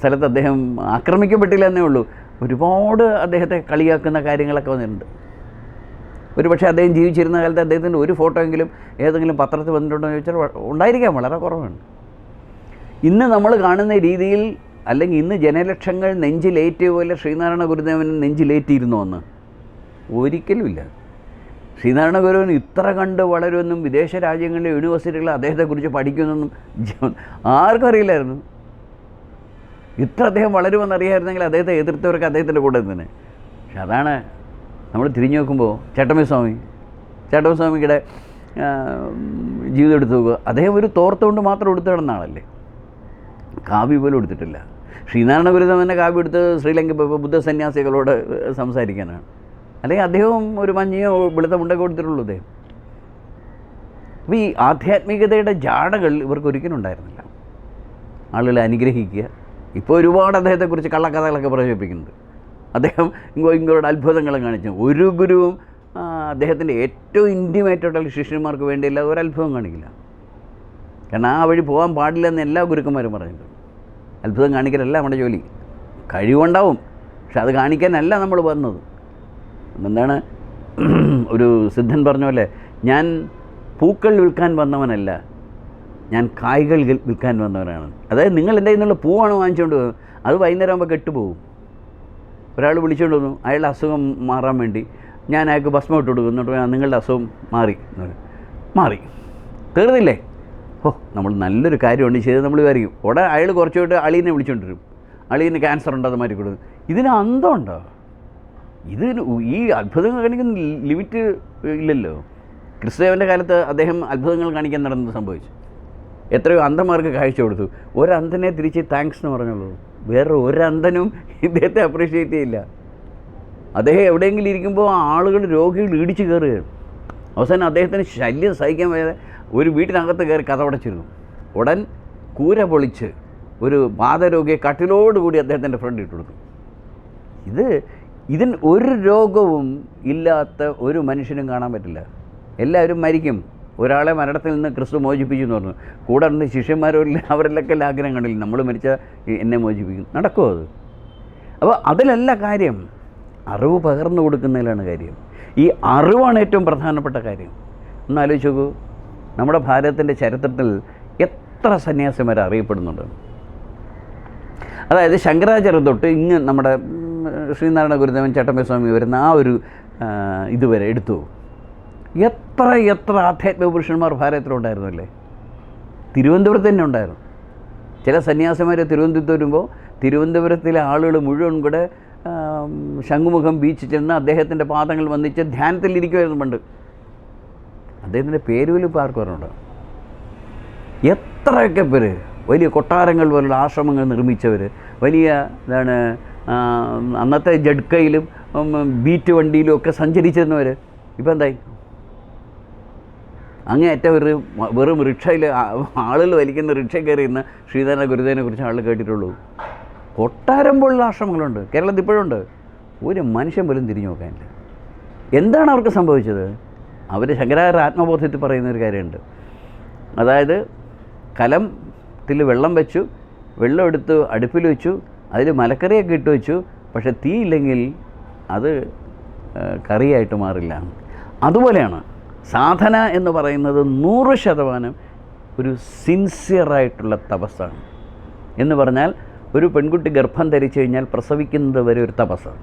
സ്ഥലത്ത് അദ്ദേഹം ആക്രമിക്കപ്പെട്ടില്ല എന്നേ ഉള്ളൂ. ഒരുപാട് അദ്ദേഹത്തെ കളിയാക്കുന്ന കാര്യങ്ങളൊക്കെ വന്നിട്ടുണ്ട്. ഒരുപക്ഷെ അദ്ദേഹം ജീവിച്ചിരുന്ന കാലത്ത് അദ്ദേഹത്തിൻ്റെ ഒരു ഫോട്ടോ എങ്കിലും ഏതെങ്കിലും പത്രത്തിൽ വന്നിട്ടുണ്ടോ എന്ന് ചോദിച്ചാൽ ഉണ്ടായിരിക്കാം, വളരെ കുറവാണ്. ഇന്ന് നമ്മൾ കാണുന്ന രീതിയിൽ, അല്ലെങ്കിൽ ഇന്ന് ജനലക്ഷങ്ങൾ നെഞ്ചിലേറ്റിയ പോലെ ശ്രീനാരായണ ഗുരുദേവൻ നെഞ്ചിലേറ്റിയിരുന്നോ എന്ന്? ഒരിക്കലുമില്ല. ശ്രീനാരായണ ഗുരുവിന് ഇത്ര കണ്ട് വളരുമെന്നും വിദേശ രാജ്യങ്ങളിലെ യൂണിവേഴ്സിറ്റികൾ അദ്ദേഹത്തെക്കുറിച്ച് പഠിക്കുമെന്നൊന്നും ആർക്കും അറിയില്ലായിരുന്നു. ഇത്ര അദ്ദേഹം വളരുമെന്നറിയായിരുന്നെങ്കിൽ അദ്ദേഹത്തെ എതിർത്തവർക്ക് അദ്ദേഹത്തിൻ്റെ കൂടെ തന്നെ. പക്ഷെ അതാണ് നമ്മൾ തിരിഞ്ഞു നോക്കുമ്പോൾ ചട്ടമ്പി സ്വാമിയുടെ ജീവിതം എടുത്തു നോക്കുക. അദ്ദേഹം ഒരു തോർത്തുകൊണ്ട് മാത്രം എടുത്തു കിടന്ന ആളല്ലേ, കാവ്യ പോലും എടുത്തിട്ടില്ല. ശ്രീനാരായണ ഗുരുദേവൻ തന്നെ കാവ്യ എടുത്ത് ശ്രീലങ്ക ബുദ്ധ സന്യാസികളോട് സംസാരിക്കാനാണ്. അല്ലെങ്കിൽ അദ്ദേഹം ഒരു മഞ്ഞയോ വെളുത്ത മുണ്ടൊക്കെ കൊടുത്തിട്ടുള്ളൂ അദ്ദേഹം. അപ്പോൾ ഈ ആധ്യാത്മികതയുടെ ജാടകൾ ഇവർക്ക് ഒരിക്കലും ഉണ്ടായിരുന്നില്ല. ആളുകളെ അനുഗ്രഹിക്കുക. ഇപ്പോൾ ഒരുപാട് അദ്ദേഹത്തെക്കുറിച്ച് കള്ളക്കഥകളൊക്കെ പ്രചരിപ്പിക്കുന്നുണ്ട്. അദ്ദേഹം ഇങ്ങോട്ട് അത്ഭുതങ്ങളും കാണിച്ചു. ഒരു ഗുരുവും അദ്ദേഹത്തിൻ്റെ ഏറ്റവും ഇൻറ്റിമേറ്റായിട്ടുള്ള ശിഷ്യന്മാർക്ക് വേണ്ടിയല്ല ഒരു അത്ഭുതം കാണിക്കില്ല. കാരണം ആ വഴി പോകാൻ പാടില്ലെന്ന് എല്ലാ ഗുരുക്കന്മാരും പറഞ്ഞിട്ടുണ്ട്. അത്ഭുതം കാണിക്കലല്ല നമ്മുടെ ജോലി. കഴിവുണ്ടാവും, പക്ഷെ അത് കാണിക്കാനല്ല നമ്മൾ വന്നത്. എന്താണ് ഒരു സിദ്ധൻ പറഞ്ഞ പോലെ, ഞാൻ പൂക്കൾ വിൽക്കാൻ വന്നവനല്ല, ഞാൻ കായ്കൾ വിൽക്കാൻ വന്നവനാണ്. അതായത് നിങ്ങൾ എൻ്റെ നിന്നുള്ള പൂവാണ് വാങ്ങിച്ചുകൊണ്ട് പോകുന്നത്, അത് വൈകുന്നേരം ആകുമ്പോൾ കെട്ടുപോകും. ഒരാൾ വിളിച്ചുകൊണ്ട് വന്നു, അയാളുടെ അസുഖം മാറാൻ വേണ്ടി ഞാൻ അയാൾക്ക് ഭസ്മം ഇട്ട് കൊടുക്കും. എന്നിട്ട് നിങ്ങളുടെ അസുഖം മാറി തീർന്നില്ലേ? നമ്മൾ നല്ലൊരു കാര്യമുണ്ട് ചെയ്ത് നമ്മൾ വിചാരിക്കും. ഉടനെ അയാൾ കുറച്ചുകൊണ്ട് അളീനെ വിളിച്ചുകൊണ്ടിരും, അളീന് ക്യാൻസർ ഉണ്ടോ അത് മാറ്റി കൊടുക്കും. ഇതിന് അന്തമുണ്ടോ? ഇത് ഈ അത്ഭുതങ്ങൾ കാണിക്കുന്ന ലിമിറ്റ് ഇല്ലല്ലോ. ക്രിസ്തുദേവൻ്റെ കാലത്ത് അദ്ദേഹം അത്ഭുതങ്ങൾ കാണിക്കാൻ നടന്നത് സംഭവിച്ചു. എത്രയോ അന്ധന്മാർക്ക് കാഴ്ച കൊടുത്തു. ഒരന്ധനെ തിരിച്ച് താങ്ക്സ് എന്ന് പറഞ്ഞുള്ളൂ. വേറെ ഒരന്ധനും ഇദ്ദേഹത്തെ അപ്രീഷിയേറ്റ് ചെയ്യില്ല. അദ്ദേഹം എവിടെയെങ്കിലും ഇരിക്കുമ്പോൾ ആളുകൾ, രോഗികൾ ഇടിച്ച് കയറുകയാണ്. അവസാനം അദ്ദേഹത്തിന് ശല്യം സഹിക്കാൻ വയ്യാതെ ഒരു വീട്ടിനകത്ത് കയറി കതവടച്ചിരുന്നു. ഉടൻ കൂര പൊളിച്ച് ഒരു വാതരോഗിയെ കട്ടിലോടുകൂടി അദ്ദേഹത്തിൻ്റെ ഫ്രണ്ട് ഇട്ട് കൊടുത്തു. ഇതിന് ഒരു രോഗവും ഇല്ലാത്ത ഒരു മനുഷ്യനും കാണാൻ പറ്റില്ല. എല്ലാവരും മരിക്കും. ഒരാളെ മരണത്തിൽ നിന്ന് ക്രിസ്തു മോചിപ്പിച്ചു എന്ന് പറഞ്ഞു. കൂടെ നിന്ന് ശിഷ്യന്മാരില്ല, അവരിലൊക്കെ ആഗ്രഹം കണ്ടില്ല, നമ്മൾ മരിച്ചാൽ എന്നെ മോചിപ്പിക്കും. നടക്കുമോ അത്? അപ്പോൾ അതിലല്ല കാര്യം, അറിവ് പകർന്നു കൊടുക്കുന്നതിലാണ് കാര്യം. ഈ അറിവാണ് ഏറ്റവും പ്രധാനപ്പെട്ട കാര്യം. ഒന്ന് ആലോചിച്ച് നോക്കൂ, നമ്മുടെ ഭാരതത്തിൻ്റെ ചരിത്രത്തിൽ എത്ര സന്യാസിമാർ അറിയപ്പെടുന്നുണ്ട്. അതായത് ശങ്കരാചാര്യ തൊട്ട് ഇങ്ങ് നമ്മുടെ ശ്രീനാരായണ ഗുരുദേവൻ, ചട്ടമ്പി സ്വാമി വരുന്ന ആ ഒരു ഇതുവരെ എടുത്തു. എത്ര ആധ്യാത്മിക പുരുഷന്മാർ ഭാരതത്തിലുണ്ടായിരുന്നു അല്ലേ? തിരുവനന്തപുരത്ത് തന്നെ ഉണ്ടായിരുന്നു. ചില സന്യാസിമാർ തിരുവനന്തപുരത്ത് വരുമ്പോൾ തിരുവനന്തപുരത്തിലെ ആളുകൾ മുഴുവൻ കൂടെ ശംഖുമുഖം ബീച്ചിൽ ചെന്ന് അദ്ദേഹത്തിൻ്റെ പാദങ്ങൾ വന്നിച്ച് ധ്യാനത്തിലിരിക്കുമായിരുന്നു പണ്ട്. അദ്ദേഹത്തിൻ്റെ പേര് പോലും ഇപ്പോൾ ആർക്കും പറഞ്ഞുണ്ടോ? എത്രയൊക്കെ പേര്, വലിയ കൊട്ടാരങ്ങൾ പോലുള്ള ആശ്രമങ്ങൾ നിർമ്മിച്ചവർ, വലിയ അന്നത്തെ ജഡ്കയിലും ബീറ്റ് വണ്ടിയിലും ഒക്കെ സഞ്ചരിച്ചിരുന്നവർ ഇപ്പം എന്തായി? അങ്ങേയറ്റം വെറും റിക്ഷയിൽ ആളുകൾ വലിക്കുന്ന റിക്ഷ കയറിയുന്ന ശ്രീനാരായണ ഗുരുദേവനെ കുറിച്ച് ആളുകൾ കേട്ടിട്ടുള്ളൂ. കൊട്ടാരം പോലുള്ള ആശ്രമങ്ങളുണ്ട്, കേരളത്തിൽ ഇപ്പോഴുണ്ട്. ഒരു മനുഷ്യൻ പോലും തിരിഞ്ഞു നോക്കാനില്ല. എന്താണ് അവർക്ക് സംഭവിച്ചത്? അവർ ശങ്കരാചാര്യ ആത്മബോധത്തിൽ പറയുന്നൊരു കാര്യമുണ്ട്. അതായത് കലത്തിൽ വെള്ളം വെച്ചു, വെള്ളം എടുത്ത് അടുപ്പിൽ വെച്ചു, അതിൽ മലക്കറിയൊക്കെ ഇട്ട് വെച്ചു, പക്ഷേ തീയില്ലെങ്കിൽ അത് കറിയായിട്ട് മാറില്ല. അതുപോലെയാണ് സാധന എന്ന് പറയുന്നത് 100% ഒരു സിൻസിയറായിട്ടുള്ള തപസ്സാണ്. എന്ന് പറഞ്ഞാൽ ഒരു പെൺകുട്ടി ഗർഭം ധരിച്ചു കഴിഞ്ഞാൽ പ്രസവിക്കുന്നത് വരെ ഒരു തപസ്സാണ്.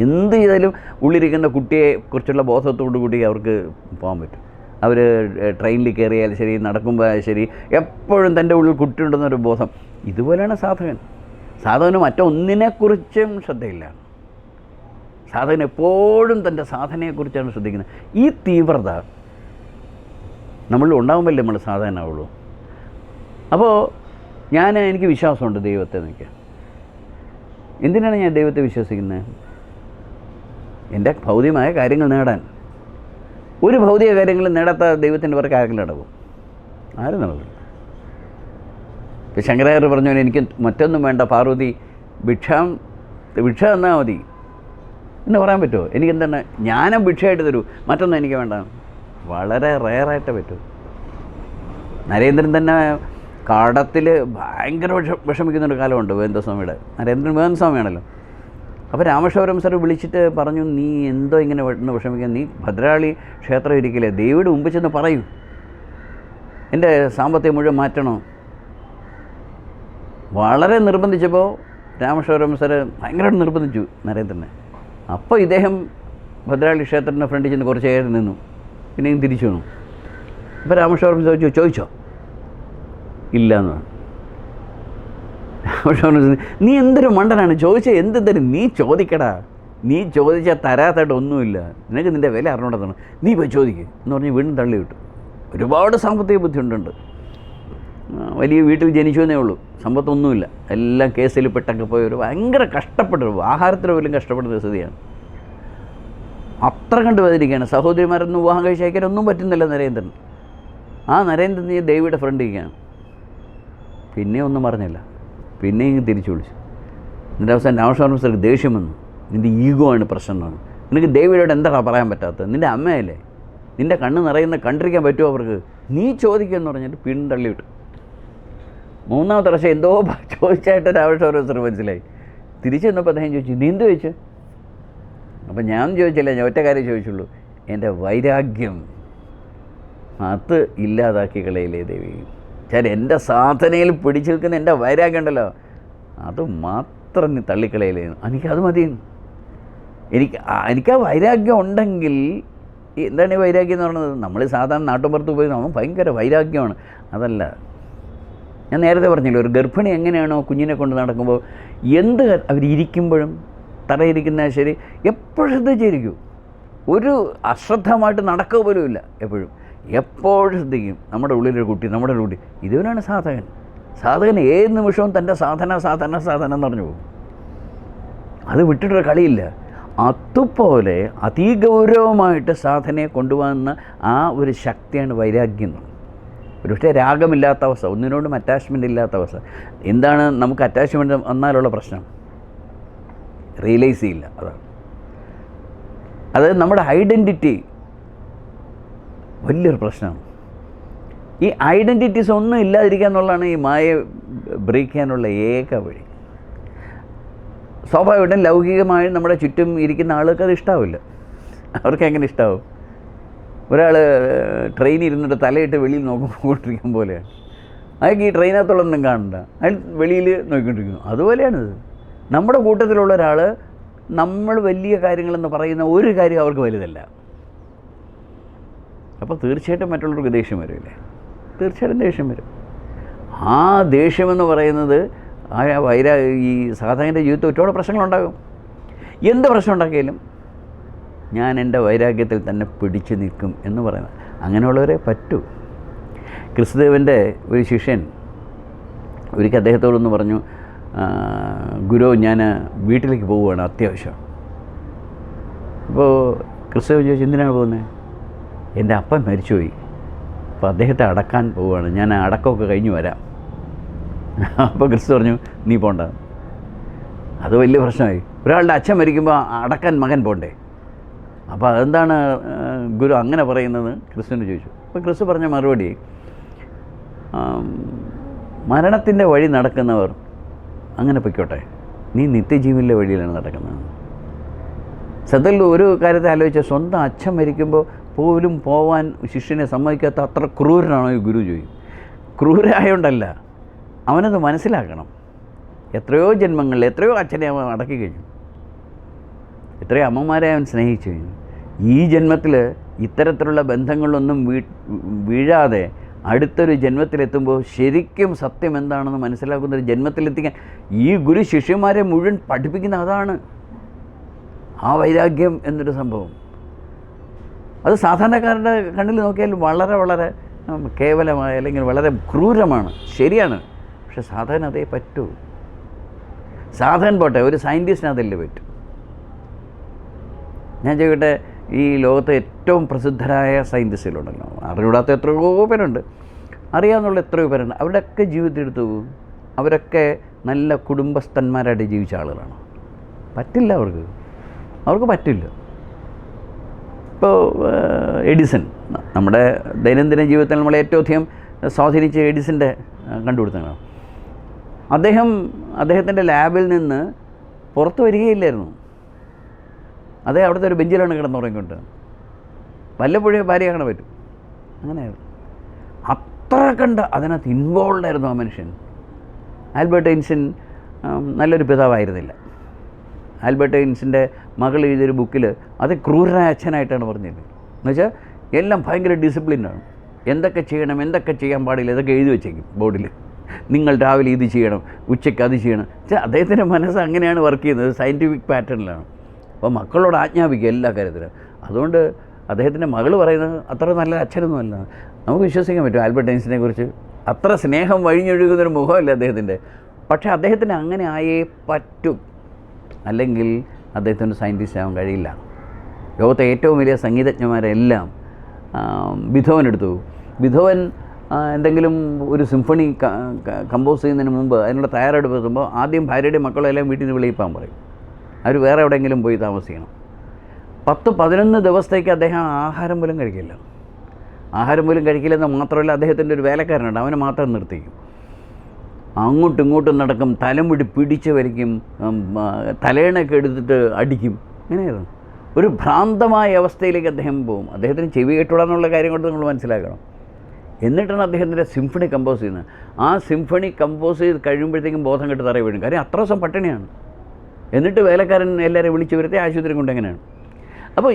എന്ത് ചെയ്താലും ഉള്ളിരിക്കുന്ന കുട്ടിയെക്കുറിച്ചുള്ള ബോധത്തോടു കൂടി അവർക്ക് പോകാൻ പറ്റും. അവർ ട്രെയിനിൽ കയറിയാലും ശരി, നടക്കുമ്പോൾ ശരി, എപ്പോഴും തൻ്റെ ഉള്ളിൽ കുട്ടിയുണ്ടെന്നൊരു ബോധം. ഇതുപോലെയാണ് സാധകൻ. സാധകന് മറ്റൊന്നിനെക്കുറിച്ചും ശ്രദ്ധയില്ല. സാധകൻ എപ്പോഴും തൻ്റെ സാധനയെക്കുറിച്ചാണ് ശ്രദ്ധിക്കുന്നത്. ഈ തീവ്രത നമ്മളിൽ ഉണ്ടാകുമ്പോഴല്ലേ നമ്മൾ സാധകനാവുള്ളൂ. അപ്പോൾ എനിക്ക് വിശ്വാസമുണ്ട് ദൈവത്തെ. എനിക്ക് എന്തിനാണ് ഞാൻ ദൈവത്തെ വിശ്വസിക്കുന്നത്? എൻ്റെ ഭൗതികമായ കാര്യങ്ങൾ നേടാൻ. ഒരു ഭൗതിക കാര്യങ്ങൾ നേടാത്ത ദൈവത്തിൻ്റെ പേർക്ക് ആരെങ്കിലും നടക്കും? ആരും നടക്കില്ല. ഇപ്പം ശങ്കരാചാര്യ പറഞ്ഞു, എനിക്ക് മറ്റൊന്നും വേണ്ട, പാർവതി ഭിക്ഷ തന്നാൽ മതി എന്ന് പറയാൻ പറ്റുമോ? എനിക്കെന്താണ്, ജ്ഞാനം ഭിക്ഷയായിട്ട് തരൂ, മറ്റൊന്നും എനിക്ക് വേണ്ട. വളരെ റെയറായിട്ട് പറ്റൂ. നരേന്ദ്രൻ തന്നെ കാടത്തിൽ ഭയങ്കര വിഷമിക്കുന്നൊരു കാലമുണ്ട്. വേദസ്വാമിയുടെ, നരേന്ദ്രൻ വേദസ്വാമിയാണല്ലോ. അപ്പോൾ രാമേശ്വരം സാർ വിളിച്ചിട്ട് പറഞ്ഞു, നീ എന്തോ ഇങ്ങനെ വിഷമിക്കാൻ, നീ ഭദ്രകാളി ക്ഷേത്രം ഇരിക്കില്ലേ, ദേവിയുടെ മുമ്പ് ചെന്ന് പറയൂ എൻ്റെ സാമ്പത്തികം മുഴുവൻ മാറ്റണോ. വളരെ നിർബന്ധിച്ചപ്പോൾ രാമേശ്വരം സാർ ഭയങ്കരമായിട്ട് നിർബന്ധിച്ചു നരേന്ദ്രനെ. അപ്പോൾ ഇദ്ദേഹം ഭദ്രകാളി ക്ഷേത്രത്തിൻ്റെ ഫ്രണ്ടിൽ ചെന്ന് കുറച്ച് നേരം നിന്നു, പിന്നെയും തിരിച്ചു വന്നു. അപ്പോൾ രാമേശ്വരം ചോദിച്ചോ? ഇല്ല എന്ന് പറഞ്ഞു. രാമേശ്വരം, നീ എന്തൊരു മണ്ടനാണ്, ചോദിച്ചാൽ എന്തെന്തരും, നീ ചോദിക്കടാ, നീ ചോദിച്ചാൽ തരാത്തായിട്ട് ഒന്നുമില്ല, നിനക്ക് നിൻ്റെ വില അറിഞ്ഞോണ്ടെന്നാണ്, നീ പോയി ചോദിക്കുക എന്ന് പറഞ്ഞ് വീണ്ടും തള്ളി വിട്ടു. ഒരുപാട് സാമ്പത്തിക ബുദ്ധിയുണ്ടുണ്ട്. വലിയ വീട്ടിൽ ജനിച്ചു എന്നേ ഉള്ളൂ, സമ്പത്തൊന്നുമില്ല, എല്ലാം കേസിൽ പെട്ടൊക്കെ പോയൊരു ഭയങ്കര കഷ്ടപ്പെട്ടൊരു, ആഹാരത്തിന് പോലും കഷ്ടപ്പെടുന്ന സ്ഥിതിയാണ്. അത്ര കണ്ട് വേദനിക്കുകയാണ്. സഹോദരിമാരൊന്നും വിവാഹം കഴിച്ച് അയക്കാനൊന്നും പറ്റുന്നില്ല നരേന്ദ്രൻ. ആ നരേന്ദ്രൻ നീ ദേവിയുടെ ഫ്രണ്ട് ഇരിക്കുകയാണ്. പിന്നെ ഒന്നും പറഞ്ഞില്ല, പിന്നെയും തിരിച്ചു വിളിച്ചു. എന്നിട്ട് അവസാനം രാമസ്വാമി സാർക്ക് ദേഷ്യം വന്നു. നിൻ്റെ ഈഗോ ആണ് പ്രശ്നം എന്നാണ്. നിനക്ക് ദേവിയോട് എന്താ പറയാൻ പറ്റാത്തത്? നിൻ്റെ അമ്മയല്ലേ, നിൻ്റെ കണ്ണ് നിറയുന്ന കണ്ടിരിക്കാൻ പറ്റുമോ അവർക്ക്? നീ ചോദിക്കുമെന്ന് പറഞ്ഞിട്ട് പിൻ തള്ളിവിട്ടു. മൂന്നാമത്തെ പ്രാവശ്യം എന്തോ ചോദിച്ചായിട്ട് രാമസ്വാമി സാർ മനസ്സിലായി. തിരിച്ചു വന്നപ്പോൾ അദ്ദേഹം ചോദിച്ചു, നീ എന്ത് ചോദിച്ചു? അപ്പം ഞാൻ ചോദിച്ചില്ല, ഞാൻ ഒറ്റ കാര്യം ചോദിച്ചുള്ളൂ, എൻ്റെ വൈരാഗ്യം അത് ഇല്ലാതാക്കി കളയില്ലേ ദേവി. എൻ്റെ സാധനയിൽ പിടിച്ചു നിൽക്കുന്ന എൻ്റെ വൈരാഗ്യം ഉണ്ടല്ലോ, അത് മാത്രം നീ തള്ളിക്കളയില്ലേ. എനിക്കത് മതി. എനിക്ക് ആ വൈരാഗ്യം ഉണ്ടെങ്കിൽ, എന്താണ് ഈ വൈരാഗ്യം എന്ന് പറയുന്നത്? നമ്മൾ സാധാരണ നാട്ടുമ്പുറത്ത് പോയി നമ്മൾ ഭയങ്കര വൈരാഗ്യമാണ്. അതല്ല, ഞാൻ നേരത്തെ പറഞ്ഞില്ല, ഒരു ഗർഭിണി എങ്ങനെയാണോ കുഞ്ഞിനെ കൊണ്ട് നടക്കുമ്പോൾ അവരിയ്ക്കുമ്പോഴും തറയിരിക്കുന്ന ശരി, എപ്പോഴും ശ്രദ്ധിച്ചിരിക്കും. ഒരു അശ്രദ്ധമായിട്ട് നടക്കുക പോലുമില്ല. എപ്പോഴും ശ്രദ്ധിക്കും. നമ്മുടെ ഉള്ളിലൊരു കുട്ടി, നമ്മുടെ ഒരു കുട്ടി. ഇതുവരാണ് സാധകൻ. സാധകൻ ഏത് നിമിഷവും തൻ്റെ സാധന എന്ന് പറഞ്ഞു പോകും. അത് വിട്ടിട്ടൊരു കളിയില്ല. അതുപോലെ അതിഗൗരവമായിട്ട് സാധനയെ കൊണ്ടുപോകുന്ന ആ ഒരു ശക്തിയാണ് വൈരാഗ്യം. ഒരുപക്ഷെ രാഗമില്ലാത്ത അവസ്ഥ, ഒന്നിനോടും അറ്റാച്ച്മെൻ്റ് ഇല്ലാത്ത അവസ്ഥ. എന്താണ് നമുക്ക് അറ്റാച്ച്മെൻറ്റ് വന്നാലുള്ള പ്രശ്നം? റിയലൈസ് ചെയ്യില്ല. അതായത് നമ്മുടെ ഐഡൻറ്റിറ്റി വലിയൊരു പ്രശ്നമാണ്. ഈ ഐഡൻറ്റിറ്റീസ് ഒന്നും ഇല്ലാതിരിക്കുക എന്നുള്ളതാണ് ഈ മായയെ ബ്രേക്ക് ചെയ്യാനുള്ള ഏക വഴി. സ്വാഭാവികമായിട്ടും ലൗകികമായും നമ്മുടെ ചുറ്റും ഇരിക്കുന്ന ആൾക്ക് അത് ഇഷ്ടാവില്ല. അവർക്ക് എങ്ങനെ ഇഷ്ടാവും? ഒരാൾ ട്രെയിനിൽ ഇരുന്നിട്ട് തലയിട്ട് വെളിയിൽ നോക്കിക്കൊണ്ടിരിക്കും പോലെയാണ്. അയാൾക്ക് ഈ ട്രെയിനകത്തുള്ളൊന്നും കാണണ്ട, അയാൾ വെളിയിൽ നോക്കിക്കൊണ്ടിരിക്കുന്നു. അതുപോലെയാണിത്. നമ്മുടെ കൂട്ടത്തിലുള്ള ഒരാൾ നമ്മൾ വലിയ കാര്യങ്ങളെന്ന് പറയുന്ന ഒരു കാര്യം അവർക്ക് വലുതല്ല. അപ്പോൾ തീർച്ചയായിട്ടും മറ്റുള്ളവർക്ക് ദേഷ്യം വരില്ലേ? തീർച്ചയായിട്ടും ദേഷ്യം വരും. ആ ദേഷ്യമെന്ന് പറയുന്നത് ഈ സാധാരണ ജീവിതത്തിൽ ഒരുപാട് പ്രശ്നങ്ങളുണ്ടാകും. എന്ത് പ്രശ്നം ഉണ്ടാക്കിയാലും ഞാൻ എൻ്റെ വൈരാഗ്യത്തിൽ തന്നെ പിടിച്ചു നിൽക്കും എന്ന് പറയുന്നത് അങ്ങനെയുള്ളവരെ പറ്റൂ. ക്രിസ്തുദേവൻ്റെ ഒരു ശിഷ്യൻ ഒരിക്കൽ അദ്ദേഹത്തോടൊന്ന് പറഞ്ഞു, ഗുരു, ഞാൻ വീട്ടിലേക്ക് പോവുകയാണ്, അത്യാവശ്യം. അപ്പോൾ ക്രിസ്തുദേവൻ ചോദിച്ചു, എന്തിനാണ് പോകുന്നത്? എൻ്റെ അപ്പൻ മരിച്ചുപോയി, അപ്പോൾ അദ്ദേഹത്തെ അടക്കാൻ പോവുകയാണ്, ഞാൻ അടക്കമൊക്കെ കഴിഞ്ഞ് വരാം. അപ്പോൾ ക്രിസ്തു പറഞ്ഞു, നീ പോണ്ട. അത് വലിയ പ്രശ്നമായി. ഒരാളുടെ അച്ഛൻ മരിക്കുമ്പോൾ അടക്കാൻ മകൻ പോണ്ടേ? അപ്പോൾ അതെന്താണ് ഗുരു അങ്ങനെ പറയുന്നത് ക്രിസ്തുവിന് ചോദിച്ചു. അപ്പോൾ ക്രിസ്തു പറഞ്ഞ മറുപടി, മരണത്തിൻ്റെ വഴി നടക്കുന്നവർ അങ്ങനെ പൊയ്ക്കോട്ടെ, നീ നിത്യജീവനിലെ വഴിയിലാണ് നടക്കുന്നത്. സത്യത്തിൽ ഒരു കാര്യത്തെ ആലോചിച്ചാൽ, സ്വന്തം അച്ഛൻ മരിക്കുമ്പോൾ പോലും പോവാൻ ശിഷ്യനെ സമ്മതിക്കാത്ത അത്ര ക്രൂരനാണോ ഈ ഗുരു ചോദിക്കും. ക്രൂരായോണ്ടല്ല, അവനത് മനസ്സിലാക്കണം. എത്രയോ ജന്മങ്ങളിൽ എത്രയോ അച്ഛനെ അവൻ അടക്കി കഴിഞ്ഞു, എത്രയോ അമ്മമാരെ അവൻ സ്നേഹിച്ചു കഴിഞ്ഞു. ഈ ജന്മത്തിൽ ഇത്തരത്തിലുള്ള ബന്ധങ്ങളൊന്നും വീഴാതെ അടുത്തൊരു ജന്മത്തിലെത്തുമ്പോൾ ശരിക്കും സത്യം എന്താണെന്ന് മനസ്സിലാക്കുന്നൊരു ജന്മത്തിലെത്തിക്കാൻ ഈ ഗുരു ശിഷ്യന്മാരെ മുഴുവൻ പഠിപ്പിക്കുന്ന അതാണ്. ആ വൈരാഗ്യം എന്നൊരു സംഭവം അത് സാധാരണക്കാരുടെ കണ്ണിൽ നോക്കിയാൽ വളരെ വളരെ കേവലമായ അല്ലെങ്കിൽ വളരെ ക്രൂരമാണ്. ശരിയാണ്. പക്ഷെ സാധാരണ അതേ പറ്റൂ. സാധാരണ പോട്ടെ, ഒരു സയൻറ്റിസ്റ്റിന് അതല്ലേ പറ്റൂ. ഞാൻ ചോദിക്കട്ടെ, ഈ ലോകത്തെ ഏറ്റവും പ്രസിദ്ധരായ സയൻറ്റിസ്റ്റുകളുണ്ടല്ലോ, അറിഞ്ഞൂടാത്ത എത്രയോ പേരുണ്ട്, അറിയാവുന്നുള്ള എത്രയോ പേരുണ്ട്. അവരുടെയൊക്കെ ജീവിതത്തിൽ എടുത്തു, അവരൊക്കെ നല്ല കുടുംബസ്ഥന്മാരായിട്ട് ജീവിച്ച ആളുകളാണ്. പറ്റില്ല, അവർക്ക് പറ്റില്ല. ഇപ്പോൾ എഡിസൺ, നമ്മുടെ ദൈനംദിന ജീവിതത്തിൽ നമ്മളെ ഏറ്റവും അധികം സ്വാധീനിച്ച എഡിസൻ്റെ കണ്ടുപിടുത്തങ്ങളാണ്. അദ്ദേഹത്തിൻ്റെ ലാബിൽ നിന്ന് പുറത്ത് വരികയില്ലായിരുന്നു. അദ്ദേഹം അവിടുത്തെ ഒരു ബെഞ്ചിലാണ് കിടന്നുറങ്ങിക്കൊണ്ട്. വല്ലപ്പോഴും ഭാര്യ കാണാൻ പറ്റും. അങ്ങനെയായിരുന്നു. അത്ര കണ്ട് അതിനകത്ത് ഇൻവോൾവ് ആയിരുന്നു ആ മനുഷ്യൻ. ആൽബർട്ട് ഐൻസ്റ്റീൻ നല്ലൊരു പിതാവായിരുന്നില്ല. ആൽബർട്ട് ഐൻസ്റ്റീൻ്റെ മകൾ എഴുതിയൊരു ബുക്കിൽ അത് ക്രൂരനായ അച്ഛനായിട്ടാണ് പറഞ്ഞത്. എന്നുവെച്ചാൽ എല്ലാം ഭയങ്കര ഡിസിപ്ലിനാണ്. എന്തൊക്കെ ചെയ്യണം, എന്തൊക്കെ ചെയ്യാൻ പാടില്ല, ഇതൊക്കെ എഴുതി വെച്ചേക്കും ബോർഡിൽ. നിങ്ങൾ രാവിലെ ഇത് ചെയ്യണം, ഉച്ചയ്ക്ക് അത് ചെയ്യണം. അദ്ദേഹത്തിൻ്റെ മനസ്സ് അങ്ങനെയാണ് വർക്ക് ചെയ്യുന്നത്, സയൻറ്റിഫിക് പാറ്റേണിലാണ്. അപ്പോൾ മക്കളോട് ആജ്ഞാപിക്കുക എല്ലാ കാര്യത്തിലും. അതുകൊണ്ട് അദ്ദേഹത്തിൻ്റെ മകൾ പറയുന്നത് അത്ര നല്ല അച്ഛനൊന്നും അല്ല. നമുക്ക് വിശ്വസിക്കാൻ പറ്റും ആൽബർട്ട് ഐൻസ്റ്റീനെ കുറിച്ച്. അത്ര സ്നേഹം വഴിഞ്ഞൊഴുകുന്നൊരു മുഖമല്ല അദ്ദേഹത്തിൻ്റെ. പക്ഷേ അദ്ദേഹത്തിന് അങ്ങനെ ആയേ പറ്റും, അല്ലെങ്കിൽ അദ്ദേഹത്തിന് സയൻറ്റിസ്റ്റ് ആവാൻ കഴിയില്ല. ലോകത്തെ ഏറ്റവും വലിയ സംഗീതജ്ഞന്മാരെല്ലാം ബിഥോവൻ എടുത്തു. ബിഥോവൻ എന്തെങ്കിലും ഒരു സിംഫണി കമ്പോസ് ചെയ്യുന്നതിന് മുമ്പ് അതിനുള്ള തയ്യാറെടുപ്പ് എത്തുമ്പോൾ ആദ്യം ഭാര്യയുടെയും മക്കളെല്ലാം വീട്ടിൽ നിന്ന് വിളിയിപ്പാൻ പറയും. അവർ വേറെ എവിടെയെങ്കിലും പോയി താമസിക്കണം. 10-11 ദിവസത്തേക്ക് അദ്ദേഹം ആഹാരം പോലും കഴിക്കില്ല. ആഹാരം പോലും കഴിക്കില്ലെന്ന് മാത്രമല്ല, അദ്ദേഹത്തിൻ്റെ ഒരു വേലക്കാരനുണ്ട്, അവനെ മാത്രം നിർത്തിക്കും. അങ്ങോട്ടും ഇങ്ങോട്ടും നടക്കും, തലമുടി പിടിച്ച് വലിക്കും, തലേണയൊക്കെ എടുത്തിട്ട് അടിക്കും. ഇങ്ങനെയായിരുന്നു. ഒരു ഭ്രാന്തമായ അവസ്ഥയിലേക്ക് അദ്ദേഹം പോകും. അദ്ദേഹത്തിന് ചെവി കേട്ടുകൂടാന്നുള്ള കാര്യം കൊണ്ട് നമ്മൾ മനസ്സിലാക്കണം. എന്നിട്ടാണ് അദ്ദേഹത്തിൻ്റെ സിംഫണി കമ്പോസ് ചെയ്യുന്നത്. ആ സിംഫണി കമ്പോസ് ചെയ്ത് കഴിയുമ്പോഴത്തേക്കും ബോധം കെട്ട് തറയിൽ വീഴും. കാര്യം അത്ര ദിവസം പട്ടിണിയാണ്. എന്നിട്ട് വേലക്കാരൻ എല്ലാവരെയും വിളിച്ച് വരുത്തി ആശുപത്രി കൊണ്ട് എങ്ങനെയാണ്. അപ്പോൾ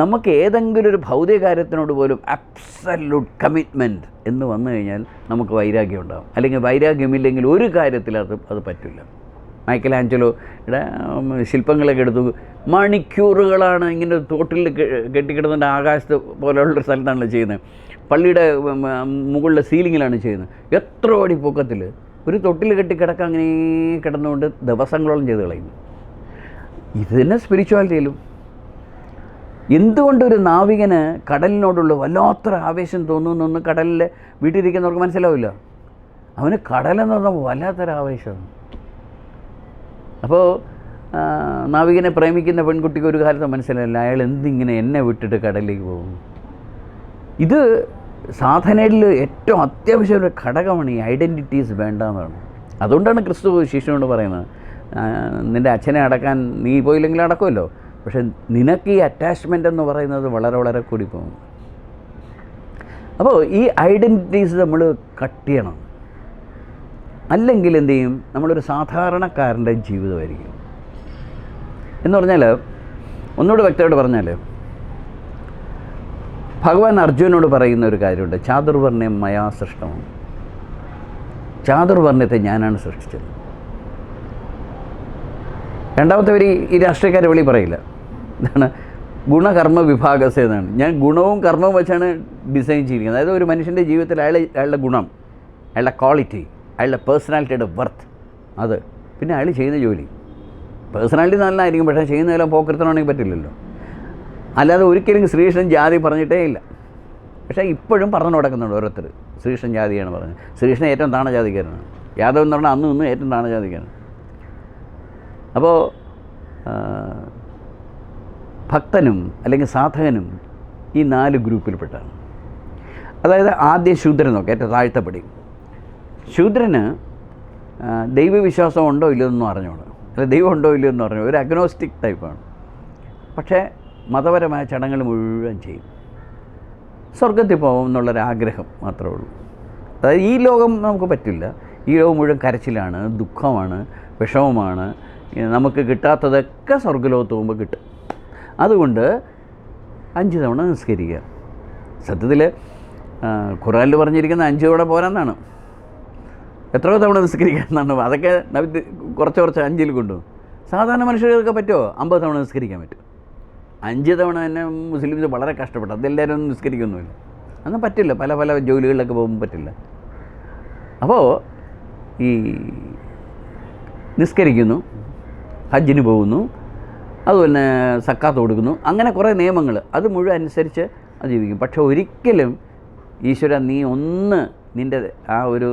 നമുക്ക് ഏതെങ്കിലും ഒരു ഭൗതിക കാര്യത്തിനോട് പോലും അബ്സല്യൂട്ട് കമ്മിറ്റ്മെൻറ്റ് എന്ന് വന്നു കഴിഞ്ഞാൽ നമുക്ക് വൈരാഗ്യം ഉണ്ടാകും. അല്ലെങ്കിൽ വൈരാഗ്യമില്ലെങ്കിൽ ഒരു കാര്യത്തിൽ അത് പറ്റില്ല. മൈക്കൽ ആഞ്ചലോയുടെ ശില്പങ്ങളൊക്കെ എടുത്തു. മണിക്കൂറുകളാണ് ഇങ്ങനെ തോട്ടിൽ കെട്ടിക്കിടന്നിട്ട് ആകാശത്ത് പോലെയുള്ളൊരു സ്ഥലത്താണല്ലോ ചെയ്യുന്നത്. പള്ളിയുടെ മുകളിലെ സീലിങ്ങിലാണ് ചെയ്യുന്നത്. എത്ര അടി പൊക്കത്തിൽ ഒരു തൊട്ടിൽ കെട്ടിക്കിടക്കാൻ അങ്ങനെ കിടന്നുകൊണ്ട് ദിവസങ്ങളോളം ചെയ്ത് കളയുന്നു. ഇത് തന്നെ സ്പിരിച്വാലിറ്റിയിലും. എന്തുകൊണ്ടൊരു നാവികന് കടലിനോടുള്ള വല്ലാത്തൊരു ആവേശം തോന്നുന്നൊന്ന് കടലിൽ വീട്ടിലിരിക്കുന്നവർക്ക് മനസ്സിലാവില്ല. അവന് കടലെന്ന് പറഞ്ഞാൽ വല്ലാത്തൊരു ആവേശമാണ്. അപ്പോൾ നാവികനെ പ്രേമിക്കുന്ന പെൺകുട്ടിക്ക് ഒരു കാലത്ത് മനസ്സിലായില്ല, അയാൾ എന്തിങ്ങനെ എന്നെ വിട്ടിട്ട് കടലിലേക്ക് പോകും. ഇത് സാധനയിൽ ഏറ്റവും അത്യാവശ്യം ഒരു ഘടകമാണ് ഈ ഐഡൻറ്റിറ്റീസ് വേണ്ടെന്നാണ്. അതുകൊണ്ടാണ് ക്രിസ്തു ശിഷ്യനോട് പറയുന്നത്, നിൻ്റെ അച്ഛനെ അടക്കാൻ നീ പോയില്ലെങ്കിൽ അടക്കുമല്ലോ, പക്ഷെ നിനക്ക് ഈ അറ്റാച്ച്മെൻ്റ് എന്ന് പറയുന്നത് വളരെ വളരെ കൂടി പോകും. അപ്പോൾ ഈ ഐഡൻറ്റിറ്റീസ് നമ്മൾ കട്ട് ചെയ്യണം. അല്ലെങ്കിൽ എന്തു ചെയ്യും, നമ്മളൊരു സാധാരണക്കാരൻ്റെ ജീവിതമായിരിക്കും. എന്ന് പറഞ്ഞാൽ, ഒന്നുകൂടെ വ്യക്തമായിട്ട് പറഞ്ഞാൽ, ഭഗവാൻ അർജുനോട് പറയുന്ന ഒരു കാര്യമുണ്ട്, ചാതുർവർണ്ണ്യം മയാ സൃഷ്ടം. ചാതുർവർണ്ണ്യത്തെ ഞാനാണ് സൃഷ്ടിച്ചത്. രണ്ടാമത്തെ വരി ഈ രാഷ്ട്രീയക്കാരെ വെളി പറയില്ല. എന്താണ്? ഗുണകർമ്മ വിഭാഗസ് എന്നാണ്. ഞാൻ ഗുണവും കർമ്മവും വെച്ചാണ് ഡിസൈൻ ചെയ്തിരിക്കുന്നത്. അതായത് ഒരു മനുഷ്യൻ്റെ ജീവിതത്തിൽ അയാളുടെ ഗുണം, അയാളുടെ ക്വാളിറ്റി, അയാളുടെ പേഴ്സണാലിറ്റിയുടെ വർത്ത്, അത് പിന്നെ അയാൾ ചെയ്യുന്ന ജോലി. പേഴ്സണാലിറ്റി നല്ലതായിരിക്കും, പക്ഷേ ചെയ്യുന്നതെല്ലാം പോക്കരുത്തണമെങ്കിൽ പറ്റില്ലല്ലോ. അല്ലാതെ ഒരിക്കലും ശ്രീകൃഷ്ണൻ ജാതി പറഞ്ഞിട്ടേ ഇല്ല. പക്ഷേ ഇപ്പോഴും പറഞ്ഞു നടക്കുന്നുണ്ട് ഓരോരുത്തർ, ശ്രീകൃഷ്ണൻ ജാതിയാണ് പറഞ്ഞത്. ശ്രീകൃഷ്ണൻ ഏറ്റവും താണ ജാതിക്കാരനാണ്. യാദവ് എന്ന് പറഞ്ഞാൽ അന്നും ഏറ്റവും താണ ജാതിക്കാരനാണ്. അപ്പോൾ ഭക്തനും അല്ലെങ്കിൽ സാധകനും ഈ 4 ഗ്രൂപ്പിൽപ്പെട്ടാണ്. അതായത് ആദ്യം ശൂദ്രൻ നോക്കാം, ഏറ്റവും താഴ്ത്തപ്പടി. ശൂദ്രന് ദൈവവിശ്വാസം ഉണ്ടോ ഇല്ലയോ എന്നൊന്നും അറിഞ്ഞോളൂ, അല്ല ദൈവം ഉണ്ടോ ഇല്ലയോ എന്ന് പറഞ്ഞു, ഒരു അഗ്നോസ്റ്റിക് ടൈപ്പാണ്. പക്ഷേ മതപരമായ ചടങ്ങുകൾ മുഴുവൻ ചെയ്യും. സ്വർഗത്തിൽ പോകും എന്നുള്ളൊരാഗ്രഹം മാത്രമേ ഉള്ളൂ. അതായത് ഈ ലോകം നമുക്ക് പറ്റില്ല. ഈ ലോകം മുഴുവൻ കരച്ചിലാണ്, ദുഃഖമാണ്, വിഷമമാണ്. നമുക്ക് കിട്ടാത്തതൊക്കെ സ്വർഗ്ഗലോകത്ത് പോകുമ്പോൾ കിട്ടും. അതുകൊണ്ട് 5 തവണ നിസ്കരിക്കുക. സത്യത്തിൽ ഖുർആനിൽ പറഞ്ഞിരിക്കുന്ന 5 തവണ പോരാന്നാണ്. എത്രയോ തവണ നിസ്കരിക്കുക എന്നാണ്. അതൊക്കെ കുറച്ച് 5-ൽ കൊണ്ടുപോകും. സാധാരണ മനുഷ്യർക്കൊക്കെ പറ്റുമോ? 50 തവണ നിസ്കരിക്കാൻ പറ്റും. 5 തവണ തന്നെ മുസ്ലിംസ് വളരെ കഷ്ടപ്പെട്ടു. അതെല്ലാവരും ഒന്നും നിസ്കരിക്കൊന്നുമില്ല. അതൊന്നും പറ്റില്ല. പല ജോലികളിലൊക്കെ പോകുമ്പോൾ പറ്റില്ല. അപ്പോൾ ഈ നിസ്കരിക്കുന്നു, ഹജ്ജിന് പോകുന്നു, അതുപോലെ സക്കാത്ത് കൊടുക്കുന്നു, അങ്ങനെ കുറേ നിയമങ്ങൾ, അത് മുഴുവൻ അനുസരിച്ച് അത് ജീവിക്കും. പക്ഷെ ഒരിക്കലും ഈശ്വര നീ ഒന്ന് നിൻ്റെ ആ ഒരു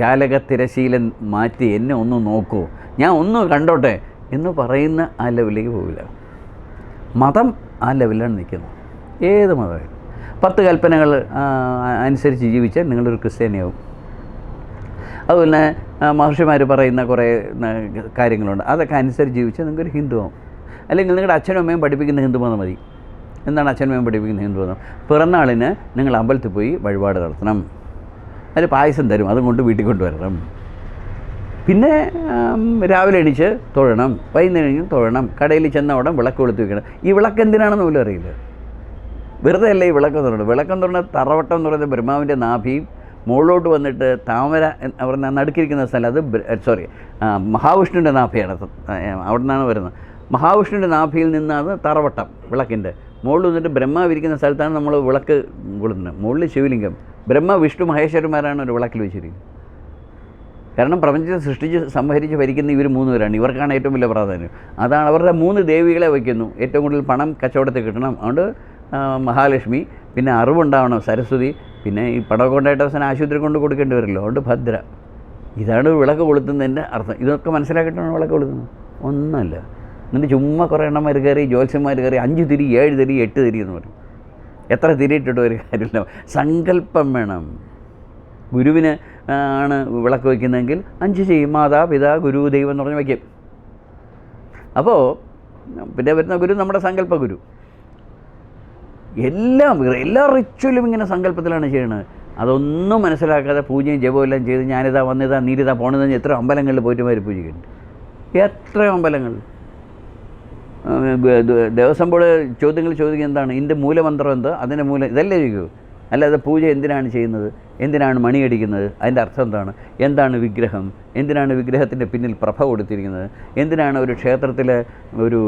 ജാലക തിരശീലൻ മാറ്റി എന്നെ ഒന്ന് നോക്കൂ, ഞാൻ ഒന്ന് കണ്ടോട്ടെ എന്ന് പറയുന്ന ആ ലെവലിലേക്ക് പോവില്ല. മതം ആ ലെവലിലാണ് നിൽക്കുന്നത്. ഏത് മതമായാലും 10 കൽപ്പനകൾ അനുസരിച്ച് ജീവിച്ചാൽ നിങ്ങളൊരു ക്രിസ്ത്യാനിയാവും. അതുപോലെ മഹർഷിമാർ പറയുന്ന കുറേ കാര്യങ്ങളുണ്ട്, അതൊക്കെ അനുസരിച്ച് ജീവിച്ചാൽ നിങ്ങൾക്കൊരു ഹിന്ദുവാകും. അല്ലെങ്കിൽ നിങ്ങളുടെ അച്ഛനും അമ്മയും പഠിപ്പിക്കുന്ന ഹിന്ദുമതം മതി. എന്താണ് അച്ഛനും അമ്മയും പഠിപ്പിക്കുന്ന ഹിന്ദുമതം? പിറന്നാളിന് നിങ്ങൾ അമ്പലത്തിൽ പോയി വഴിപാട് നടത്തണം, അതിൽ പായസം തരും, അതും കൊണ്ട് വീട്ടിൽ കൊണ്ടുവരണം. പിന്നെ രാവിലെ എണീച്ച് തൊഴണം, വൈകുന്നേരം കഴിഞ്ഞ് തൊഴണം, കടയിൽ ചെന്ന ഉടൻ വിളക്ക് കൊളുത്തി വെക്കണം. ഈ വിളക്ക് എന്തിനാണെന്ന് പോലും അറിയില്ല. വെറുതെ അല്ല ഈ വിളക്കം തുറന്നത്. വിളക്കം തുറന്ന തറവട്ടം എന്ന് പറയുന്നത് ബ്രഹ്മാവിൻ്റെ നാഭിയും മുകളിലോട്ട് വന്നിട്ട് താമര പറഞ്ഞ നടുക്കിരിക്കുന്ന സ്ഥലം, അത് മഹാവിഷ്ണുവിൻ്റെ നാഭിയാണ്. അവിടെ നിന്നാണ് വരുന്നത്. മഹാവിഷ്ണുവിൻ്റെ നാഭിയിൽ നിന്നാണ് തറവട്ടം വിളക്കിൻ്റെ. മുകളിൽ വന്നിട്ട് ബ്രഹ്മാവിരിക്കുന്ന സ്ഥലത്താണ് നമ്മൾ വിളക്ക് കൊളുത്തുന്നത്. മുകളിൽ ശിവലിംഗം, ബ്രഹ്മ വിഷ്ണു മഹേശ്വരന്മാരാണ് ഒരു വിളക്കിൽ വെച്ചിരിക്കുന്നത്. കാരണം പ്രപഞ്ചത്തെ സൃഷ്ടിച്ച് സംഹരിച്ച് ഭരിക്കുന്ന ഇവർ 3 പേരാണ്. ഇവർക്കാണ് ഏറ്റവും വലിയ പ്രാധാന്യം. അതാണ് അവരുടെ 3 ദേവികളെ വയ്ക്കുന്നു. ഏറ്റവും കൂടുതൽ പണം കച്ചവടത്തിൽ കിട്ടണം, അതുകൊണ്ട് മഹാലക്ഷ്മി, പിന്നെ അറിവുണ്ടാവണം സരസ്വതി, പിന്നെ ഈ പടമൊക്കെ കൊണ്ടായിട്ട് അവസാനം ആശുപത്രി കൊണ്ട് കൊടുക്കേണ്ടി വരുമല്ലോ, അതുകൊണ്ട് ഭദ്ര. ഇതാണ് വിളക്ക് കൊളുത്തുന്നതിൻ്റെ അർത്ഥം. ഇതൊക്കെ മനസ്സിലാക്കിയിട്ടാണ് വിളക്ക് കൊളുത്തുന്നത്. ഒന്നുമല്ല. എന്നിട്ട് ചുമ്മാ കുറേ എണ്ണന്മാർ കയറി, ജ്യോത്സ്യന്മാർ കയറി 5 തിരി 7 തിരി 8 തിരി എന്ന് പറയും. എത്ര തിരിയിട്ടിട്ട് ഒരു കാര്യമില്ല. സങ്കല്പം വേണം. ഗുരുവിന് ആണ് വിളക്ക് വയ്ക്കുന്നതെങ്കിൽ 5 ചെയ്യും. മാതാ പിതാ ഗുരു ദൈവം എന്ന് പറഞ്ഞ് വയ്ക്കും. അപ്പോൾ പിന്നെ വരുന്ന ഗുരു നമ്മുടെ സങ്കല്പ ഗുരു. എല്ലാ റിച്വലും ഇങ്ങനെ സങ്കല്പത്തിലാണ് ചെയ്യണത്. അതൊന്നും മനസ്സിലാക്കാതെ പൂജയും ജപവും എല്ലാം ചെയ്ത് ഞാനിതാ വന്നിതാ നീരിതാ പോണതെന്ന് എത്ര അമ്പലങ്ങളിൽ പോയിട്ട് മാതിരി പൂജിക്കുന്നുണ്ട്. എത്ര അമ്പലങ്ങൾ. ദേവസ്വം ബോർഡ് ചോദ്യങ്ങൾ ചോദിക്കുക എന്താണ് ഇതിൻ്റെ മൂലമന്ത്രം എന്താ, അതിൻ്റെ മൂലം ഇതല്ലേ ചോദിക്കൂ. അല്ലാതെ പൂജ എന്തിനാണ് ചെയ്യുന്നത്, എന്തിനാണ് മണിയടിക്കുന്നത്, അതിൻ്റെ അർത്ഥം എന്താണ്, എന്താണ് വിഗ്രഹം, എന്തിനാണ് വിഗ്രഹത്തിൻ്റെ പിന്നിൽ പ്രഭ കൊടുത്തിരിക്കുന്നത്, എന്തിനാണ് ഒരു ക്ഷേത്രത്തിലെ ഒരു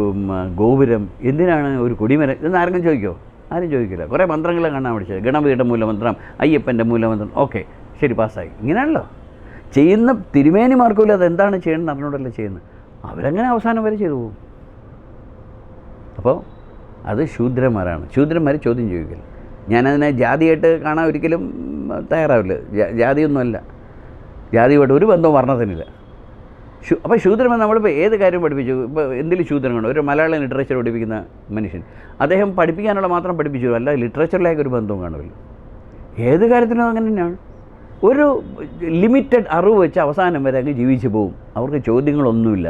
ഗോപുരം, എന്തിനാണ് ഒരു കൊടിമരം, ഇതൊന്നും ആരെങ്കിലും ചോദിക്കുമോ? ആരും ചോദിക്കില്ല. കുറേ മന്ത്രങ്ങൾ കാണാൻ പഠിച്ചത്, ഗണപതിയുടെ മൂലമന്ത്രം, അയ്യപ്പൻ്റെ മൂലമന്ത്രം, ഓക്കെ ശരി പാസ്സായി. ഇങ്ങനെയാണല്ലോ ചെയ്യുന്ന. തിരുമേനിമാർക്കും അത് എന്താണ് ചെയ്യണമെന്ന് അറിഞ്ഞുകൊണ്ടല്ലേ ചെയ്യുന്നത്. അവരങ്ങനെ അവസാനം വരെ ചെയ്തു പോകും. അപ്പോൾ അത് ശൂദ്രന്മാരാണ്. ശൂദ്രന്മാർ ചോദ്യം ചോദിക്കില്ല. ഞാനതിനെ ജാതിയായിട്ട് കാണാൻ ഒരിക്കലും തയ്യാറാവില്ല. ജാതിയൊന്നുമല്ല, ജാതിയുമായിട്ട് ഒരു ബന്ധവും വർണ്ണത്തിനില്ല. അപ്പോൾ ശൂദ്രമെന്ന് നമ്മളിപ്പോൾ ഏത് കാര്യം പഠിപ്പിച്ചു, ഇപ്പോൾ എന്തെങ്കിലും ശൂദ്രം കണ്ടോ? ഒരു മലയാളം ലിറ്ററേച്ചർ പഠിപ്പിക്കുന്ന മനുഷ്യൻ, അദ്ദേഹം പഠിപ്പിക്കാനുള്ള മാത്രം പഠിപ്പിച്ചു, അല്ല ലിറ്ററേച്ചറിലേക്ക് ഒരു ബന്ധവും കാണില്ല. ഏത് കാര്യത്തിനും അങ്ങനെ തന്നെയാണ്. ഒരു ലിമിറ്റഡ് അറിവ് വെച്ച് അവസാനം വരെ അങ്ങ് ജീവിച്ചു പോകും. അവർക്ക് ചോദ്യങ്ങളൊന്നുമില്ല.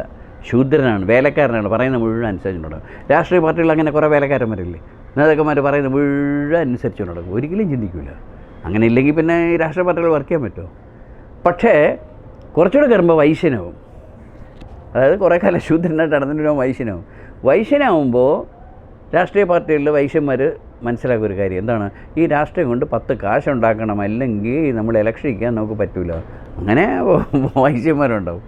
ശൂദ്രനാണ്, വേലക്കാരനാണ്, പറയുന്ന മുഴുവൻ അനുസരിച്ചുണ്ടാകും. രാഷ്ട്രീയ പാർട്ടികൾ അങ്ങനെ കുറേ വേലക്കാരന്മാരില്ലേ, നേതാക്കന്മാർ പറയുന്ന മുഴുവൻ അനുസരിച്ചുണ്ടാകും, ഒരിക്കലും ചിന്തിക്കില്ല. അങ്ങനെ ഇല്ലെങ്കിൽ പിന്നെ ഈ രാഷ്ട്രീയ പാർട്ടികൾ വർക്ക് ചെയ്യാൻ പറ്റുമോ? പക്ഷേ കുറച്ചുകൂടെ കയറുമ്പോൾ വൈശ്യനാവും. അതായത് കുറേ കാലം ശൂദ്രനായിട്ട് നടന്നിട്ട് വൈശ്യനാവും. വൈശ്യനാവുമ്പോൾ രാഷ്ട്രീയ പാർട്ടികളിൽ വൈശ്യന്മാർ മനസ്സിലാക്കിയ ഒരു കാര്യം എന്താണ്, ഈ രാഷ്ട്രീയം കൊണ്ട് 10 കാശുണ്ടാക്കണം, അല്ലെങ്കിൽ നമ്മൾ ഇലക്ഷൻ ഇരിക്കാൻ നമുക്ക് പറ്റില്ല. അങ്ങനെ വൈശ്യന്മാരുണ്ടാവും.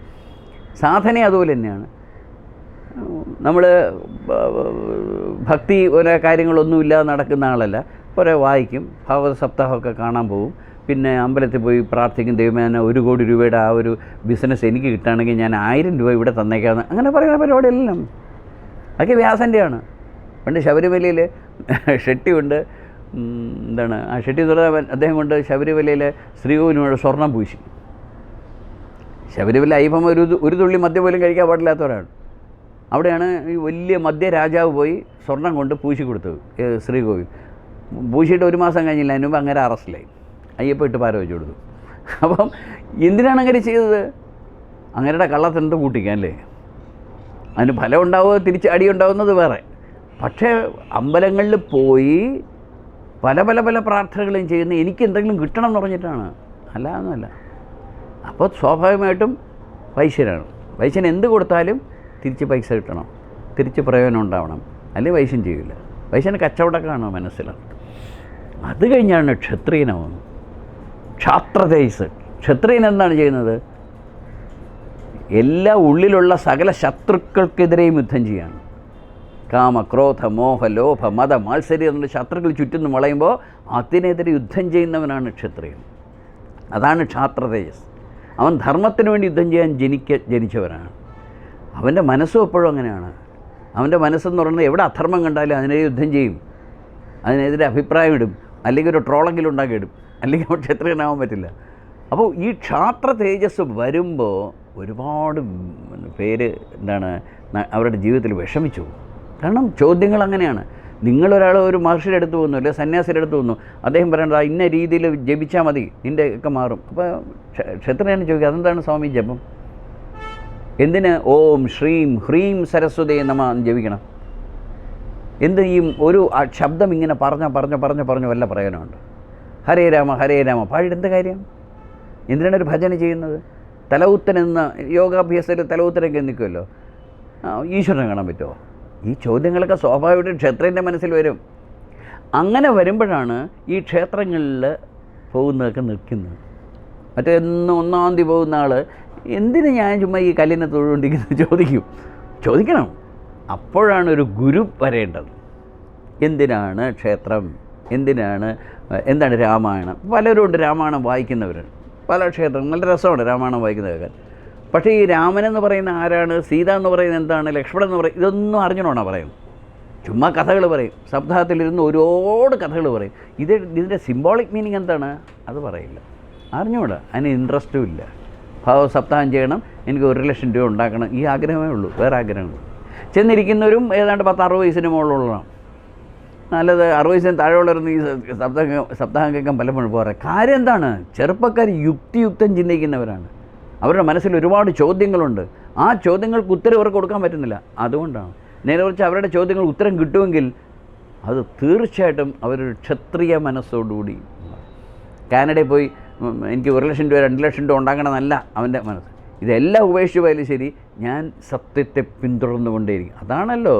സാധന അതുപോലെ തന്നെയാണ്. നമ്മൾ ഭക്തി ഓരോ കാര്യങ്ങളൊന്നുമില്ലാതെ നടക്കുന്ന ആളല്ല. കുറേ വായിക്കും, ഭാഗവത സപ്താഹമൊക്കെ കാണാൻ പോകും, പിന്നെ അമ്പലത്തിൽ പോയി പ്രാർത്ഥിക്കും, ദൈവമേ 1 കോടി രൂപയുടെ ആ ഒരു ബിസിനസ് എനിക്ക് കിട്ടുകയാണെങ്കിൽ ഞാൻ 1000 രൂപ ഇവിടെ തന്നേക്കാമെന്ന്, അങ്ങനെ പറയുന്ന പരിപാടിയെല്ലാം അതൊക്കെ വ്യാസൻ്റെയാണ്. പണ്ട് ശബരിമലയിൽ ഷെട്ടി കൊണ്ട് എന്താണ് ആ ഷെട്ടി എന്ന് പറഞ്ഞാൽ അദ്ദേഹം കൊണ്ട് ശബരിമലയിൽ ശ്രീകോവിലിനോട് സ്വർണം പൂശി. ശബരിമല അയ്യപ്പൻ ഒരു തുള്ളി മദ്യം പോലും കഴിക്കാൻ പാടില്ലാത്തവരാണ്. അവിടെയാണ് ഈ വലിയ മദ്യരാജാവ് പോയി സ്വർണം കൊണ്ട് പൂശി കൊടുത്തത് ശ്രീകോവിൽ. പൂശിയിട്ട് 1 മാസം കഴിഞ്ഞില്ല, അതിന് മുമ്പ് അങ്ങനെ അറസ്റ്റിലായി. അയ്യപ്പ ഇട്ട് പാര വെച്ച് കൊടുത്തു. അപ്പം എന്തിനാണ് അങ്ങനെ ചെയ്തത്? അങ്ങനെയുടെ കള്ളത്തിൻ്റെ കൂട്ടിക്കാൻ അല്ലേ? അതിന് ഫലം ഉണ്ടാവുക, തിരിച്ച് അടിയുണ്ടാവുന്നത് വേറെ. പക്ഷേ അമ്പലങ്ങളിൽ പോയി പല പല പല പ്രാർത്ഥനകളും ചെയ്യുന്ന എനിക്ക് എന്തെങ്കിലും കിട്ടണം എന്ന് പറഞ്ഞിട്ടാണ്, അല്ലാതൊന്നുമല്ല. അപ്പോൾ സ്വാഭാവികമായിട്ടും വൈശ്യനാണ്. വൈശ്യൻ എന്ത് കൊടുത്താലും തിരിച്ച് പൈസ കിട്ടണം, തിരിച്ച് പ്രയോജനം ഉണ്ടാവണം, അല്ലെങ്കിൽ വൈശ്യൻ ചെയ്യില്ല. വൈശ്യന് കച്ചവടക്കാണ് മനസ്സിലാണ്. അത് കഴിഞ്ഞാണ് ക്ഷത്രിയനാവുന്നത്. ക്ഷാത്രതേജസ്. ക്ഷത്രിയൻ എന്താണ് ചെയ്യുന്നത്? എല്ലാ ഉള്ളിലുള്ള സകല ശത്രുക്കൾക്കെതിരെയും യുദ്ധം ചെയ്യാണ്. കാമ, ക്രോധ, മോഹ, ലോഭ, മത, മാത്സര്യം എന്നുള്ള ശത്രുക്കൾ ചുറ്റും വളയുമ്പോൾ അതിനെതിരെ യുദ്ധം ചെയ്യുന്നവനാണ് ക്ഷത്രിയൻ. അതാണ് ക്ഷാത്രതേജസ്. അവൻ ധർമ്മത്തിന് വേണ്ടി യുദ്ധം ചെയ്യാൻ ജനിച്ചവനാണ്. അവൻ്റെ മനസ്സും എപ്പോഴും അങ്ങനെയാണ്. അവൻ്റെ മനസ്സെന്ന് പറയുന്നത് എവിടെ അധർമ്മം കണ്ടാലും അതിനെതിരെ യുദ്ധം ചെയ്യും, അതിനെതിരെ അഭിപ്രായം ഇടും, അല്ലെങ്കിൽ ഒരു ട്രോളെങ്കിലും ഉണ്ടാക്കിയിടും, അല്ലെങ്കിൽ അവൻ ക്ഷത്രിയനാവാൻ പറ്റില്ല. അപ്പോൾ ഈ ക്ഷാത്ര തേജസ് വരുമ്പോൾ ഒരുപാട് പേര് എന്താണ് അവരുടെ ജീവിതത്തിൽ വിഷമിച്ചു. കാരണം ചോദ്യങ്ങൾ അങ്ങനെയാണ്. നിങ്ങളൊരാൾ ഒരു മഹർഷിയുടെ അടുത്ത് പോകുന്നു, അല്ലെങ്കിൽ സന്യാസിയുടെ അടുത്ത് പോകുന്നു, അദ്ദേഹം പറയേണ്ടത് ഇന്ന രീതിയിൽ ജപിച്ചാൽ മതി, നിൻ്റെ ഒക്കെ മാറും. അപ്പോൾ ക്ഷത്രിയനെ ചോദിക്കുക, അതെന്താണ് സ്വാമി ജപം? എന്തിന് ഓം ശ്രീം ഹ്രീം സരസ്വതേ നമ ജപിക്കണം? എന്ത് ഈ ഒരു ശബ്ദം ഇങ്ങനെ പറഞ്ഞു വല്ല പ്രയോജനമുണ്ട്? ഹരേ രാമ പാടിയിട്ട് എന്ത് കാര്യം? എന്തിനാണ് ഒരു ഭജന ചെയ്യുന്നത്? തലവുത്തനെന്ന യോഗാഭ്യാസത്തിൽ തലവുത്തനൊക്കെ നിൽക്കുമല്ലോ, ഈശ്വരനെ കാണാൻ പറ്റുമോ? ഈ ചോദ്യങ്ങളൊക്കെ സ്വാഭാവികമായിട്ടും ക്ഷേത്രൻ്റെ മനസ്സിൽ വരും. അങ്ങനെ വരുമ്പോഴാണ് ഈ ക്ഷേത്രങ്ങളിൽ പോകുന്നതൊക്കെ നിൽക്കുന്നത്. മറ്റേ എന്ന് 1-ാം തീയതി പോകുന്ന ആൾ എന്തിന് ഞാൻ ചുമ്മാ ഈ കല്ലിനെ തൊഴുകൊണ്ടിരിക്കുന്നത് ചോദിക്കണം. അപ്പോഴാണ് ഒരു ഗുരു വരേണ്ടത്. എന്തിനാണ് ക്ഷേത്രം, എന്താണ് രാമായണം? പലരും ഉണ്ട് രാമായണം വായിക്കുന്നവർ, പല ക്ഷേത്രങ്ങൾ നല്ല രസമാണ് രാമായണം വായിക്കുന്നതൊക്കെ. പക്ഷേ ഈ രാമനെന്ന് പറയുന്ന ആരാണ്, സീത എന്ന് പറയുന്നത് എന്താണ്, ലക്ഷ്മണൻ എന്ന് പറയും, ഇതൊന്നും അറിഞ്ഞണോണോ പറയും? ചുമ്മാ കഥകൾ പറയും. സപ്താഹത്തിലിരുന്ന് ഒരുപാട് കഥകൾ പറയും. ഇതിൻ്റെ സിംബോളിക് മീനിങ് എന്താണ് അത് പറയില്ല, അറിഞ്ഞൂടാ, അതിന് ഇൻട്രസ്റ്റും ഇല്ല. ഭാഗവത സപ്താഹം ചെയ്യണം, എനിക്ക് 1,00,000 രൂപ ഉണ്ടാക്കണം, ഈ ആഗ്രഹമേ ഉള്ളൂ, വേറെ ആഗ്രഹങ്ങൾ. ചെന്നിരിക്കുന്നവരും ഏതാണ്ട് 10-60 വയസ്സിന് മുകളിലുള്ളതാണ്. നല്ലത് 60 വയസ്സിന് താഴെയുള്ളവരൊന്നും ഈ സപ്താഹം കേൾക്കാൻ പലപ്പോഴും പറയാം. കാര്യം എന്താണ്? ചെറുപ്പക്കാർ യുക്തിയുക്തം ചിന്തിക്കുന്നവരാണ്. അവരുടെ മനസ്സിൽ ഒരുപാട് ചോദ്യങ്ങളുണ്ട്. ആ ചോദ്യങ്ങൾക്ക് ഉത്തരം അവർക്ക് കൊടുക്കാൻ പറ്റുന്നില്ല. അതുകൊണ്ടാണ്. നേരെ കുറിച്ച് അവരുടെ ചോദ്യങ്ങൾ ഉത്തരം കിട്ടുമെങ്കിൽ അത് തീർച്ചയായിട്ടും അവരൊരു ക്ഷത്രിയ മനസ്സോടുകൂടി. കാനഡയിൽ പോയി എനിക്ക് 1,00,000 രൂപ 2,00,000 രൂപ ഉണ്ടാക്കണമെന്നല്ല അവൻ്റെ മനസ്സ്. ഇതെല്ലാം ഉപേക്ഷിച്ച് പോയാലും ശരി, ഞാൻ സത്യത്തെ പിന്തുടർന്നുകൊണ്ടേയിരിക്കും. അതാണല്ലോ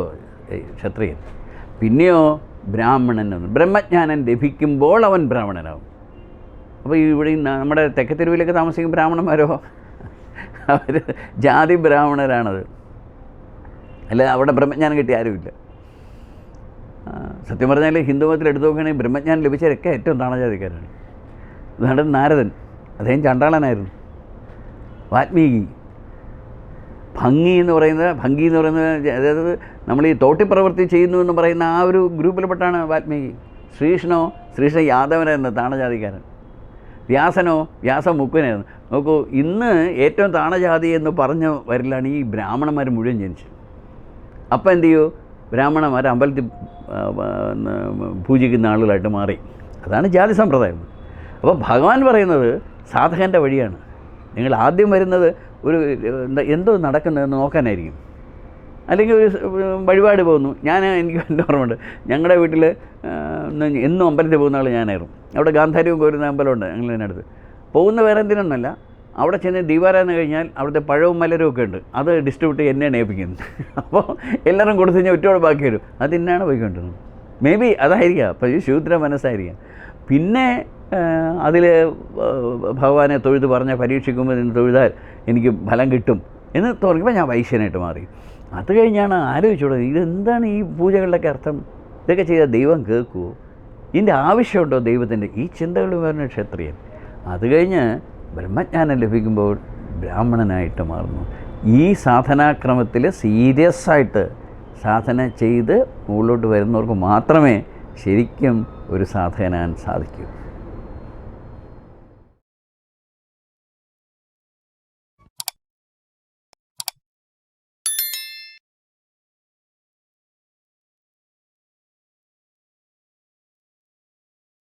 ക്ഷത്രിയൻ. പിന്നെയോ ബ്രാഹ്മണൻ എന്ന്. ബ്രഹ്മജ്ഞാനം ലഭിക്കുമ്പോൾ അവൻ ബ്രാഹ്മണനാവും. അപ്പോൾ ഇവിടെ നമ്മുടെ തെക്കേ തെരുവിലൊക്കെ താമസിക്കുന്ന ബ്രാഹ്മണന്മാരോ അവർ ജാതി ബ്രാഹ്മണരാണത്, അല്ല അവിടെ ബ്രഹ്മജ്ഞാനം കിട്ടിയ ആരുമില്ല. സത്യം പറഞ്ഞാൽ ഹിന്ദു മതത്തിൽ എടുത്തു നോക്കുകയാണെങ്കിൽ ബ്രഹ്മജ്ഞാനം ലഭിച്ചവരൊക്കെ ഏറ്റവും താണജാതിക്കാരാണ്. ഉദാഹരണത്തിന് നാരദൻ, അദ്ദേഹം ചണ്ടാളനായിരുന്നു. വാൽമീകി, ഭംഗി എന്ന് പറയുന്നത് അതായത് നമ്മൾ ഈ തോട്ടിപ്രവൃത്തി ചെയ്യുന്നു എന്ന് പറയുന്ന ആ ഒരു ഗ്രൂപ്പിൽപ്പെട്ടാണ് വാൽമീകി. ശ്രീകൃഷ്ണൻ യാദവനായിരുന്നു, താണജാതിക്കാരൻ. വ്യാസ മുക്കുവനായിരുന്നു. നോക്കൂ, ഇന്ന് ഏറ്റവും താണജാതി എന്ന് പറഞ്ഞ വരിലാണ് ഈ ബ്രാഹ്മണന്മാർ മുഴുവൻ ജനിച്ചത്. അപ്പം എന്ത് ചെയ്യൂ, ബ്രാഹ്മണന്മാർ അമ്പലത്തിൽ പൂജിക്കുന്ന ആളുകളായിട്ട് മാറി. അതാണ് ജാതി സമ്പ്രദായം. അപ്പോൾ ഭഗവാൻ പറയുന്നത് സാധകൻ്റെ വഴിയാണ്. നിങ്ങൾ ആദ്യം വരുന്നത് ഒരു എന്തോ നടക്കുന്നതെന്ന് നോക്കാനായിരിക്കും, അല്ലെങ്കിൽ ഒരു വഴിപാട് പോകുന്നു. എനിക്ക് എൻ്റെ ഓർമ്മയുണ്ട്, ഞങ്ങളുടെ വീട്ടിൽ എന്നും അമ്പലത്തിൽ പോകുന്ന ആൾ ഞാനായിരുന്നു. അവിടെ ഗാന്ധാരിയും കോരുന്ന അമ്പലമുണ്ട് ഞങ്ങളതിനടുത്ത്. പോകുന്ന വേറെ എന്തിനൊന്നുമല്ല, അവിടെ ചെന്ന് ദീപാരാധന കഴിഞ്ഞാൽ അവിടുത്തെ പഴവും മലരും ഒക്കെ ഉണ്ട്, അത് ഡിസ്ട്രിബ്യൂട്ട് എന്നെയാണ് ഏൽപ്പിക്കുന്നത്. അപ്പോൾ എല്ലാവരും കൊടുത്തു കഴിഞ്ഞാൽ ഒറ്റയോടെ ബാക്കി വരും, അത് തന്നെയാണ് പോയിക്കൊണ്ടിരുന്നത്. മേ ബി അതായിരിക്കാം, അപ്പോൾ ഈ ശൂദ്ര മനസ്സായിരിക്കാം. പിന്നെ അതിൽ ഭഗവാനെ തൊഴുത് പറഞ്ഞ പരീക്ഷിക്കുമ്പോൾ നിന്ന് തൊഴുതാൽ എനിക്ക് ഫലം കിട്ടും എന്ന് തോന്നിയപ്പോൾ ഞാൻ വൈശ്യനായിട്ട് മാറി. അത് കഴിഞ്ഞാണ് ആലോചിച്ചോളൂ, ഇതെന്താണ് ഈ പൂജകളുടെയൊക്കെ അർത്ഥം? ഇതൊക്കെ ചെയ്താൽ ദൈവം കേൾക്കുമോ? ഇതിൻ്റെ ആവശ്യമുണ്ടോ ദൈവത്തിൻ്റെ? ഈ ചിന്തകൾ വരുന്ന ക്ഷത്രിയൻ. അത് കഴിഞ്ഞ് ബ്രഹ്മജ്ഞാനം ലഭിക്കുമ്പോൾ ബ്രാഹ്മണനായിട്ട് മാറുന്നു. ഈ സാധനാക്രമത്തിൽ സീരിയസ് ആയിട്ട് സാധന ചെയ്ത് മുകളിലോട്ട് വരുന്നവർക്ക് മാത്രമേ ശരിക്കും ഒരു സാധകനാൻ സാധിക്കൂ.